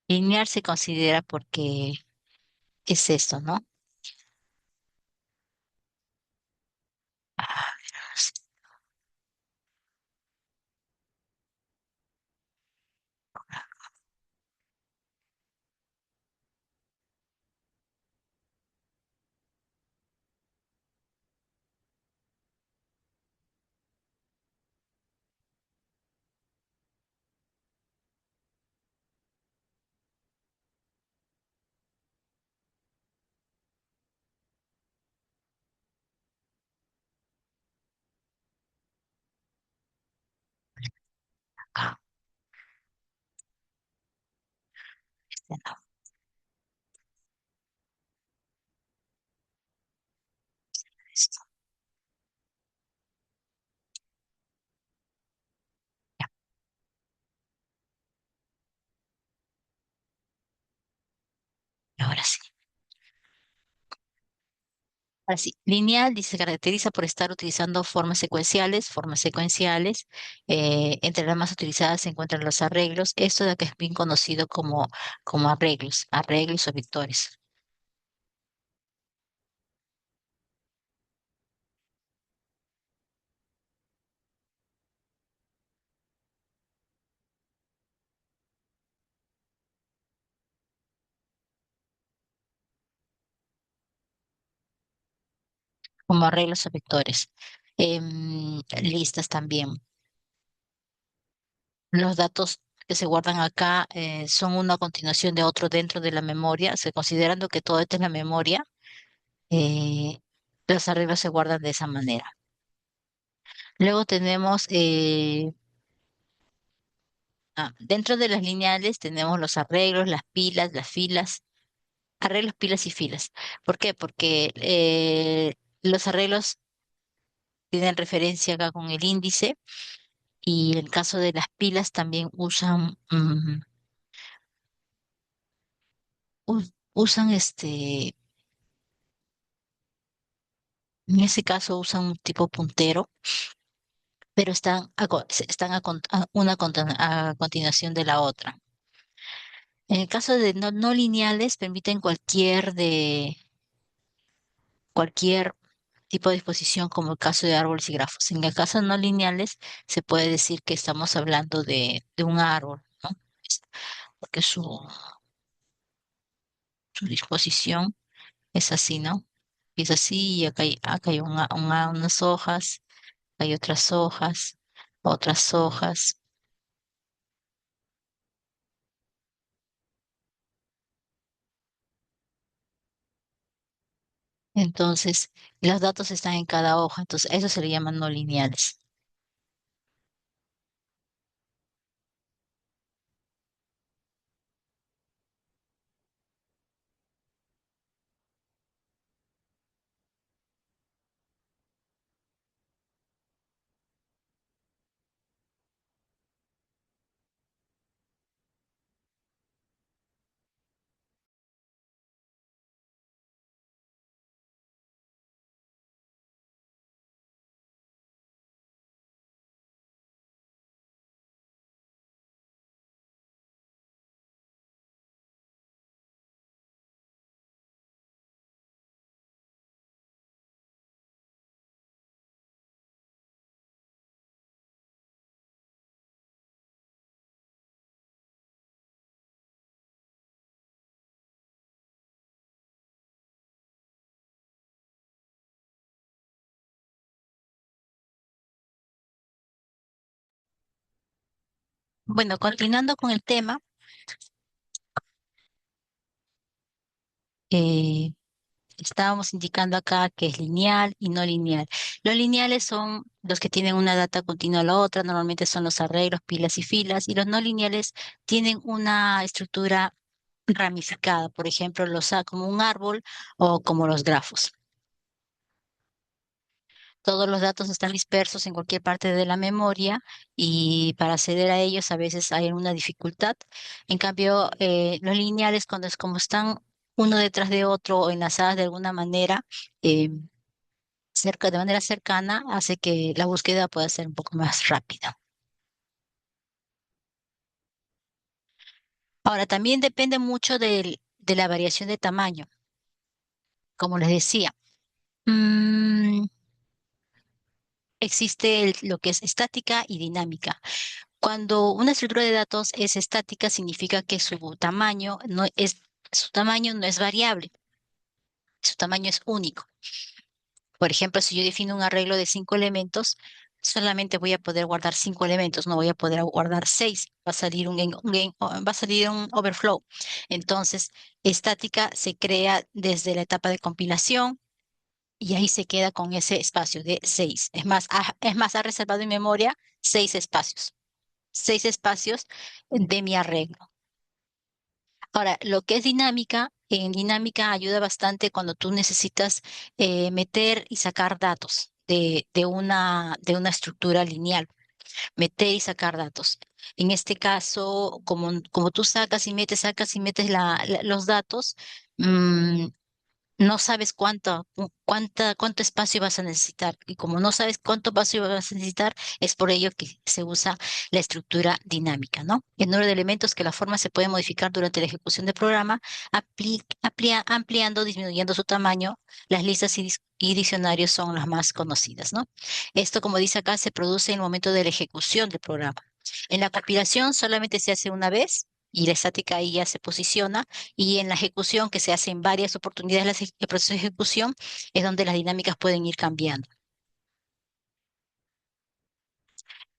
Lineal se considera porque es esto, ¿no? Ah, sí, acá, no, esto, ya, ahora sí. Ahora sí, lineal dice, se caracteriza por estar utilizando formas secuenciales, entre las más utilizadas se encuentran los arreglos, esto de que es bien conocido como arreglos o vectores, como arreglos o vectores. Listas también. Los datos que se guardan acá son una continuación de otro dentro de la memoria, considerando que todo esto es la memoria, eh, los arreglos se guardan de esa manera. Luego tenemos, dentro de las lineales tenemos los arreglos, las pilas, las filas, arreglos, pilas y filas. ¿Por qué? Porque los arreglos tienen referencia acá con el índice y en el caso de las pilas también usan en ese caso usan un tipo puntero, pero están a continuación de la otra. En el caso de no lineales, permiten cualquier tipo de disposición, como el caso de árboles y grafos. En el caso de no lineales, se puede decir que estamos hablando de un árbol, ¿no? Es- Porque su disposición es así, ¿no? Y es así, y acá hay unas hojas, hay otras hojas. Entonces, los datos están en cada hoja, entonces a eso se le llaman no lineales. Bueno, continuando con el tema, eh, estábamos indicando acá que es lineal y no lineal. Los lineales son los que tienen una data continua a la otra, normalmente son los arreglos, pilas y filas, y los no lineales tienen una estructura ramificada, por ejemplo, como un árbol o como los grafos. Todos los datos están dispersos en cualquier parte de la memoria y para acceder a ellos a veces hay una dificultad. En cambio, los lineales, cuando es como están uno detrás de otro o enlazadas de alguna manera, eh, de manera cercana, hace que la búsqueda pueda ser un poco más rápida. Ahora, también depende mucho de la variación de tamaño, como les decía. Mm, existe lo que es estática y dinámica. Cuando una estructura de datos es estática, significa que su tamaño no es variable, su tamaño es único. Por ejemplo, si yo defino un arreglo de 5 elementos, solamente voy a poder guardar 5 elementos, no voy a poder guardar 6. Va a salir va a salir un overflow. Entonces, estática se crea desde la etapa de compilación y ahí se queda con ese espacio de 6. Es más, ha reservado en memoria 6 espacios. 6 espacios de mi arreglo. Ahora, lo que es dinámica, en dinámica ayuda bastante cuando tú necesitas meter y sacar datos de una estructura lineal, meter y sacar datos. En este caso, como tú sacas y metes los datos, mm, no sabes cuánto espacio vas a necesitar. Y como no sabes cuánto espacio vas a necesitar, es por ello que se usa la estructura dinámica, ¿no? El número de elementos que la forma se puede modificar durante la ejecución del programa, ampliando, disminuyendo su tamaño. Las listas y diccionarios son las más conocidas, ¿no? Esto, como dice acá, se produce en el momento de la ejecución del programa. En la compilación solamente se hace una vez y la estática ahí ya se posiciona, y en la ejecución, que se hace en varias oportunidades el proceso de ejecución, es donde las dinámicas pueden ir cambiando.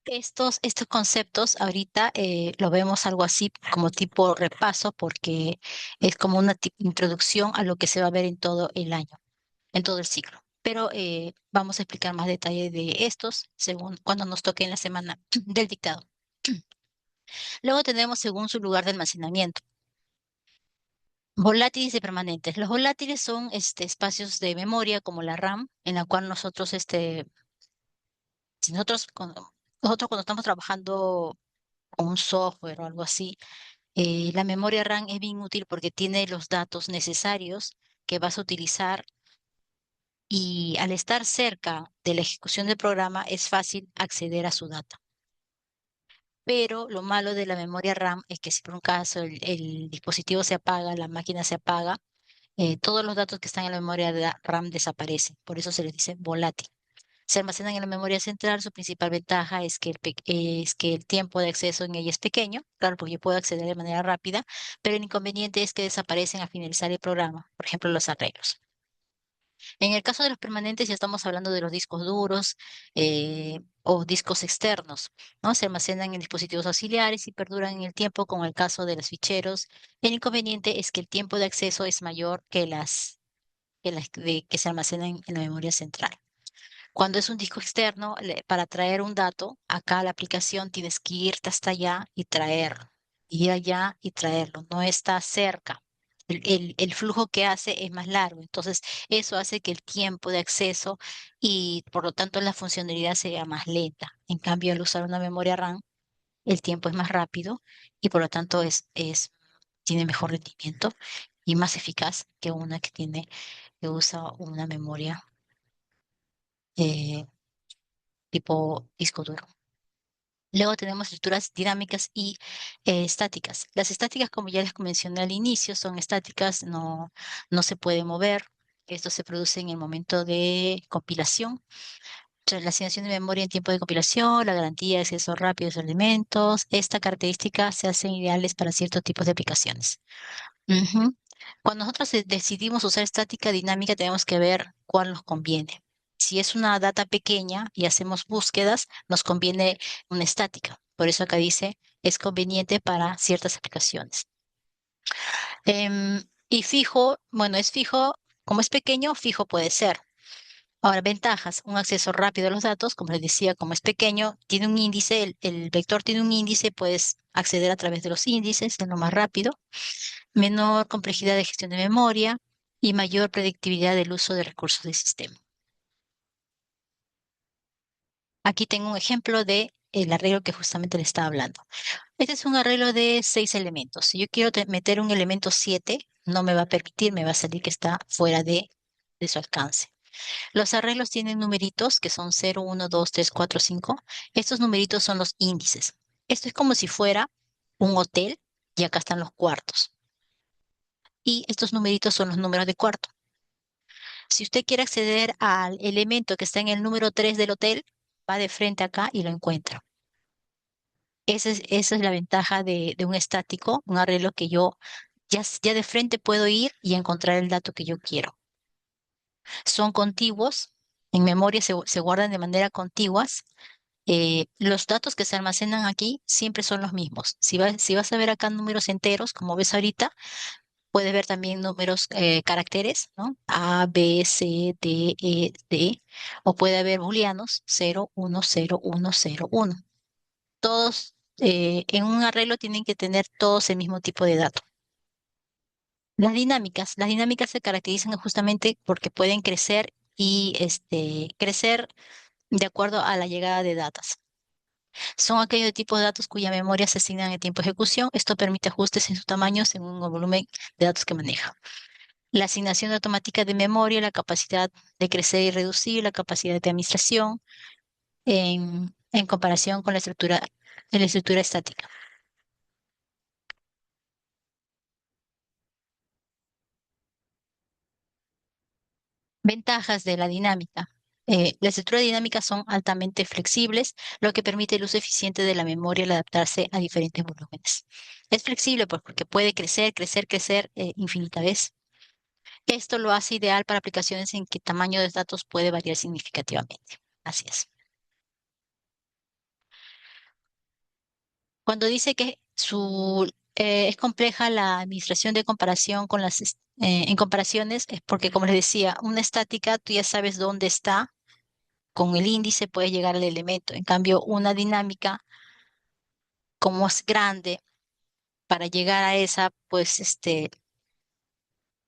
Estos conceptos ahorita lo vemos algo así como tipo repaso, porque es como una introducción a lo que se va a ver en todo el año, en todo el ciclo. Pero vamos a explicar más detalle de estos según cuando nos toque en la semana del dictado. Luego tenemos según su lugar de almacenamiento. Volátiles y permanentes. Los volátiles son espacios de memoria como la RAM, en la cual si nosotros cuando estamos trabajando con un software o algo así, la memoria RAM es bien útil porque tiene los datos necesarios que vas a utilizar, y al estar cerca de la ejecución del programa es fácil acceder a su data. Pero lo malo de la memoria RAM es que si por un caso el dispositivo se apaga, la máquina se apaga, todos los datos que están en la memoria de la RAM desaparecen. Por eso se les dice volátil. Se almacenan en la memoria central. Su principal ventaja es que el tiempo de acceso en ella es pequeño, claro, porque yo puedo acceder de manera rápida, pero el inconveniente es que desaparecen al finalizar el programa, por ejemplo, los arreglos. En el caso de los permanentes, ya estamos hablando de los discos duros o discos externos, ¿no? Se almacenan en dispositivos auxiliares y perduran en el tiempo, como el caso de los ficheros. El inconveniente es que el tiempo de acceso es mayor que se almacenan en la memoria central. Cuando es un disco externo, para traer un dato, acá la aplicación tienes que irte hasta allá y traerlo, ir allá y traerlo, no está cerca. El flujo que hace es más largo, entonces eso hace que el tiempo de acceso y por lo tanto la funcionalidad sea más lenta. En cambio, al usar una memoria RAM, el tiempo es más rápido y por lo tanto tiene mejor rendimiento y más eficaz que una que usa una memoria eh, tipo disco duro. Luego tenemos estructuras dinámicas y estáticas. Las estáticas, como ya les mencioné al inicio, son estáticas, no se puede mover. Esto se produce en el momento de compilación. Tras la asignación de memoria en tiempo de compilación, la garantía de acceso rápido a los elementos. Esta característica se hacen ideales para ciertos tipos de aplicaciones. Ujú. Cuando nosotros decidimos usar estática dinámica, tenemos que ver cuál nos conviene. Si es una data pequeña y hacemos búsquedas, nos conviene una estática. Por eso acá dice, es conveniente para ciertas aplicaciones. Y fijo, bueno, es fijo, como es pequeño, fijo puede ser. Ahora, ventajas: un acceso rápido a los datos, como les decía, como es pequeño, tiene un índice, el vector tiene un índice, puedes acceder a través de los índices, de lo más rápido. Menor complejidad de gestión de memoria y mayor predictibilidad del uso de recursos del sistema. Aquí tengo un ejemplo de el arreglo que justamente le estaba hablando. Este es un arreglo de 6 elementos. Si yo quiero meter un elemento 7, no me va a permitir, me va a salir que está fuera de su alcance. Los arreglos tienen numeritos que son 0, 1, 2, 3, 4, 5. Estos numeritos son los índices. Esto es como si fuera un hotel y acá están los cuartos. Y estos numeritos son los números de cuarto. Si usted quiere acceder al elemento que está en el número 3 del hotel, va de frente acá y lo encuentra. Esa es la ventaja de un estático, un arreglo que yo ya de frente puedo ir y encontrar el dato que yo quiero. Son contiguos, en memoria se guardan de manera contiguas. Los datos que se almacenan aquí siempre son los mismos. Si vas a ver acá números enteros, como ves ahorita, puedes ver también números, caracteres, ¿no? A, B, C, D, E, D, o puede haber booleanos, 0, 1, 0, 1, 0, 1. Todos, en un arreglo tienen que tener todos el mismo tipo de datos. Las dinámicas se caracterizan justamente porque pueden crecer y crecer de acuerdo a la llegada de datos. Son aquellos tipos de datos cuya memoria se asignan en tiempo de ejecución. Esto permite ajustes en su tamaño según el volumen de datos que maneja. La asignación automática de memoria, la capacidad de crecer y reducir, la capacidad de administración en comparación con la estructura estática. Ventajas de la dinámica. Las estructuras dinámicas son altamente flexibles, lo que permite el uso eficiente de la memoria al adaptarse a diferentes volúmenes. Es flexible pues, porque puede crecer, crecer, crecer infinita vez. Esto lo hace ideal para aplicaciones en que el tamaño de datos puede variar significativamente. Así es. Cuando dice que es compleja la administración de comparación con en comparaciones, es porque, como les decía, una estática, tú ya sabes dónde está, con el índice puedes llegar al elemento. En cambio, una dinámica, como es grande, para llegar a esa, pues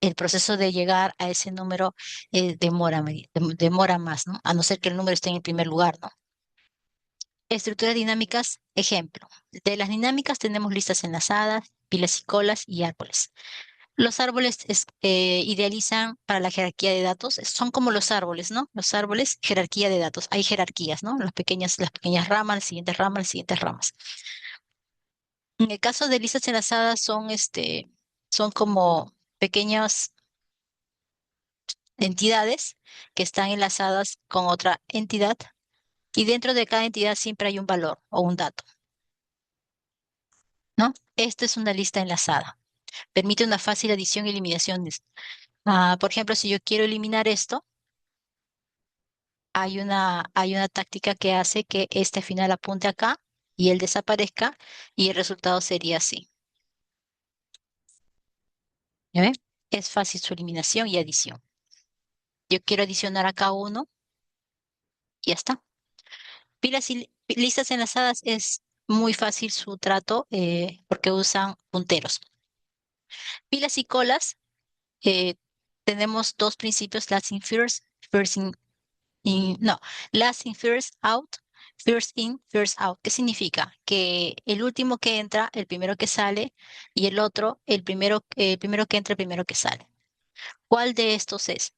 el proceso de llegar a ese número demora más, ¿no? A no ser que el número esté en el primer lugar, ¿no? Estructuras dinámicas, ejemplo. De las dinámicas tenemos listas enlazadas, pilas y colas y árboles. Los árboles idealizan para la jerarquía de datos, son como los árboles, ¿no? Los árboles, jerarquía de datos. Hay jerarquías, ¿no? Las pequeñas ramas, las siguientes ramas. En el caso de listas enlazadas son como pequeñas entidades que están enlazadas con otra entidad y dentro de cada entidad siempre hay un valor o un dato, ¿no? Esta es una lista enlazada. Permite una fácil adición y eliminación. Por ejemplo, si yo quiero eliminar esto, hay una táctica que hace que este final apunte acá y él desaparezca y el resultado sería así. ¿Ya ve? Es fácil su eliminación y adición. Yo quiero adicionar acá uno y ya está. Listas enlazadas es muy fácil su trato porque usan punteros. Pilas y colas, eh, tenemos dos principios, last in first, no, last in first in, first out. ¿Qué significa? Que el último que entra, el primero que sale, y el otro, el primero que entra, el primero que sale. ¿Cuál de estos es?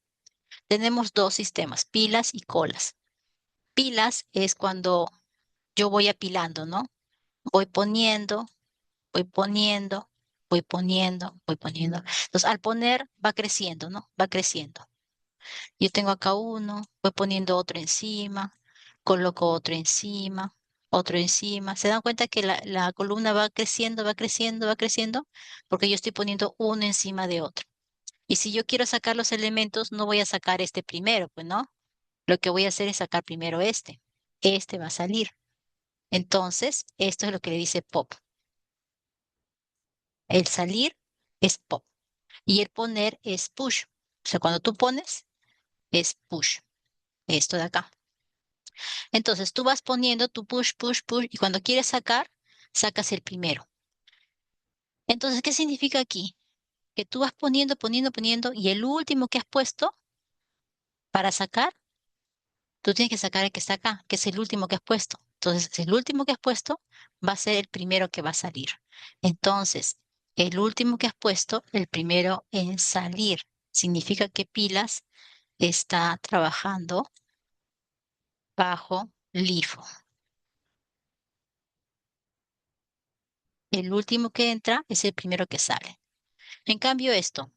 Tenemos dos sistemas, pilas y colas. Pilas es cuando yo voy apilando, ¿no? Voy poniendo, voy poniendo, voy poniendo, voy poniendo. Entonces, al poner, va creciendo, ¿no? Va creciendo. Yo tengo acá uno, voy poniendo otro encima, coloco otro encima, otro encima. ¿Se dan cuenta que la columna va creciendo, va creciendo, va creciendo? Porque yo estoy poniendo uno encima de otro. Y si yo quiero sacar los elementos, no voy a sacar este primero, pues no. Lo que voy a hacer es sacar primero este. Este va a salir. Entonces, esto es lo que le dice pop. El salir es pop y el poner es push. O sea, cuando tú pones es push, esto de acá. Entonces tú vas poniendo tu push, push, push y cuando quieres sacar, sacas el primero. Entonces, ¿qué significa aquí? Que tú vas poniendo, poniendo, poniendo y el último que has puesto para sacar, tú tienes que sacar el que está acá, que es el último que has puesto. Entonces, el último que has puesto va a ser el primero que va a salir. Entonces, el último que has puesto, el primero en salir. Significa que pilas está trabajando bajo LIFO. El último que entra es el primero que sale. En cambio, estas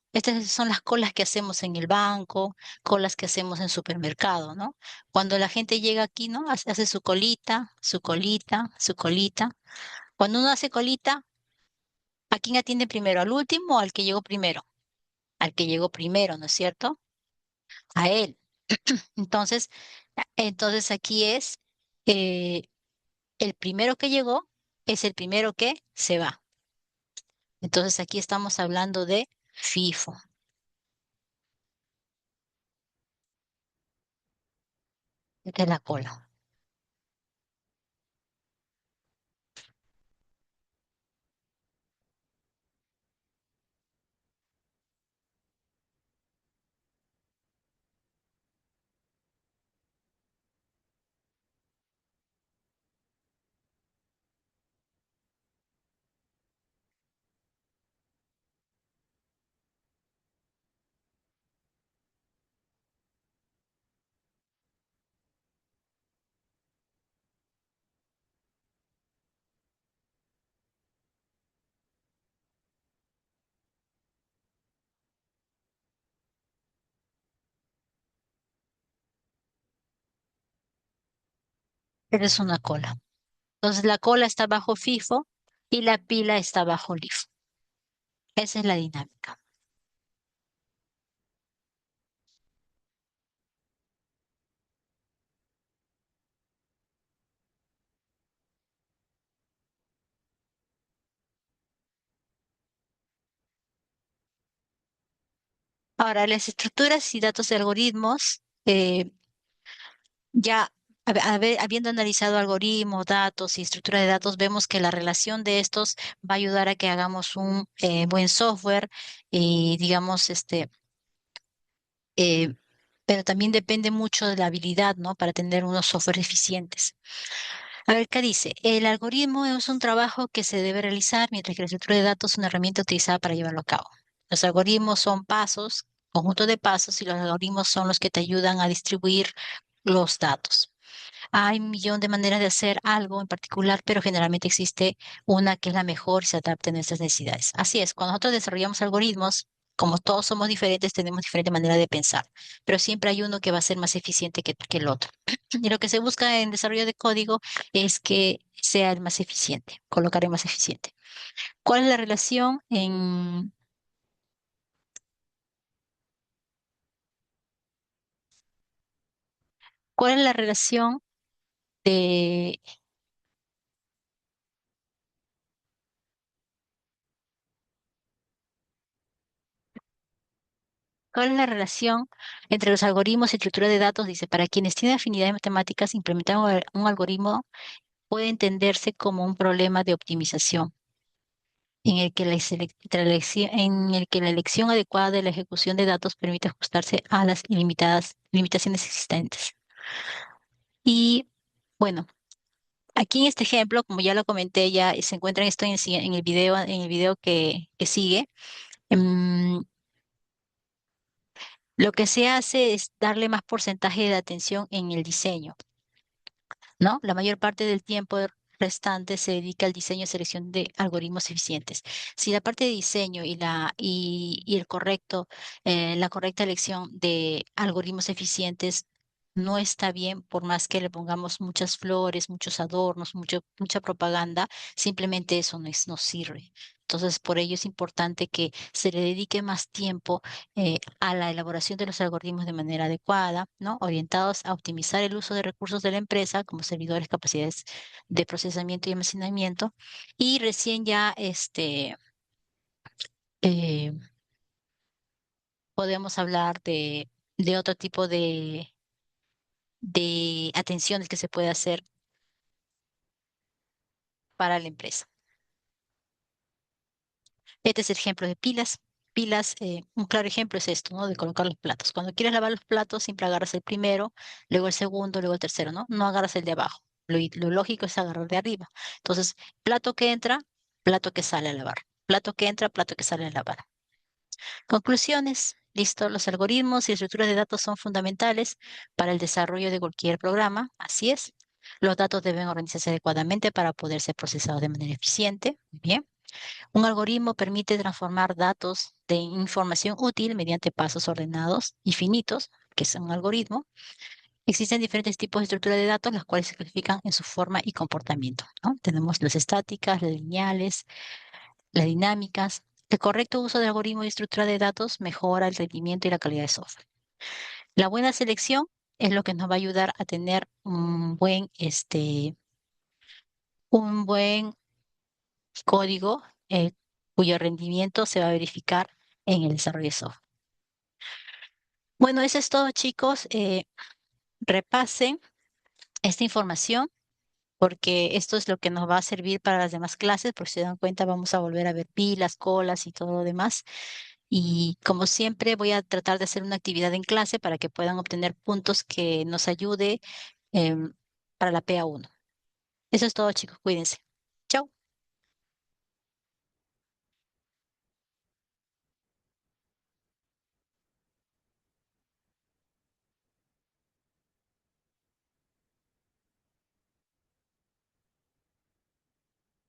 son las colas que hacemos en el banco, colas que hacemos en supermercado, ¿no? Cuando la gente llega aquí, ¿no? Hace su colita, su colita, su colita. Cuando uno hace colita, ¿a quién atiende primero? ¿Al último o al que llegó primero? Al que llegó primero, ¿no es cierto? A él. Entonces, entonces aquí es eh, el primero que llegó es el primero que se va. Entonces aquí estamos hablando de FIFO. Esta es la cola. Esa es una cola. Entonces la cola está bajo FIFO y la pila está bajo LIFO. Esa es la dinámica. Ahora, las estructuras y datos de algoritmos, ya habiendo analizado algoritmos, datos y estructura de datos, vemos que la relación de estos va a ayudar a que hagamos un buen software y digamos, eh, pero también depende mucho de la habilidad, ¿no? Para tener unos software eficientes. A ver, ¿qué dice? El algoritmo es un trabajo que se debe realizar, mientras que la estructura de datos es una herramienta utilizada para llevarlo a cabo. Los algoritmos son pasos, conjunto de pasos, y los algoritmos son los que te ayudan a distribuir los datos. Hay un millón de maneras de hacer algo en particular, pero generalmente existe una que es la mejor y se adapta a nuestras necesidades. Así es, cuando nosotros desarrollamos algoritmos, como todos somos diferentes, tenemos diferente manera de pensar, pero siempre hay uno que va a ser más eficiente que el otro. Y lo que se busca en desarrollo de código es que sea el más eficiente, colocar el más eficiente. ¿Cuál es la relación cuál es la relación de, cuál es la relación entre los algoritmos y estructura de datos? Dice, para quienes tienen afinidad en matemáticas, implementar un algoritmo puede entenderse como un problema de optimización en el que la elección adecuada de la ejecución de datos permite ajustarse a las limitaciones existentes. Y bueno, aquí en este ejemplo, como ya lo comenté, ya se encuentra esto en el video que sigue. mm, lo que se hace es darle más porcentaje de atención en el diseño. ¿No? La mayor parte del tiempo restante se dedica al diseño y selección de algoritmos eficientes. Si la parte de diseño y el la correcta elección de algoritmos eficientes no está bien, por más que le pongamos muchas flores, muchos adornos, mucha propaganda, simplemente eso no sirve. Entonces, por ello es importante que se le dedique más tiempo a la elaboración de los algoritmos de manera adecuada, ¿no? Orientados a optimizar el uso de recursos de la empresa, como servidores, capacidades de procesamiento y almacenamiento, y recién ya eh, podemos hablar de otro tipo de atenciones que se puede hacer para la empresa. Este es el ejemplo de pilas. Pilas, un claro ejemplo es esto, ¿no? De colocar los platos. Cuando quieres lavar los platos, siempre agarras el primero, luego el segundo, luego el tercero, ¿no? No agarras el de abajo. Lo lógico es agarrar de arriba. Entonces, plato que entra, plato que sale a lavar. Plato que entra, plato que sale a lavar. Conclusiones. Listo. Los algoritmos y estructuras de datos son fundamentales para el desarrollo de cualquier programa. Así es. Los datos deben organizarse adecuadamente para poder ser procesados de manera eficiente. Muy bien. Un algoritmo permite transformar datos de información útil mediante pasos ordenados y finitos, que es un algoritmo. Existen diferentes tipos de estructura de datos, las cuales se clasifican en su forma y comportamiento, ¿no? Tenemos las estáticas, las lineales, las dinámicas. El correcto uso de algoritmos y estructura de datos mejora el rendimiento y la calidad de software. La buena selección es lo que nos va a ayudar a tener un buen código cuyo rendimiento se va a verificar en el desarrollo de software. Bueno, eso es todo, chicos. Repasen esta información porque esto es lo que nos va a servir para las demás clases, porque si se dan cuenta vamos a volver a ver pilas, colas y todo lo demás. Y como siempre voy a tratar de hacer una actividad en clase para que puedan obtener puntos que nos ayude em, para la PA1. Eso es todo, chicos. Cuídense.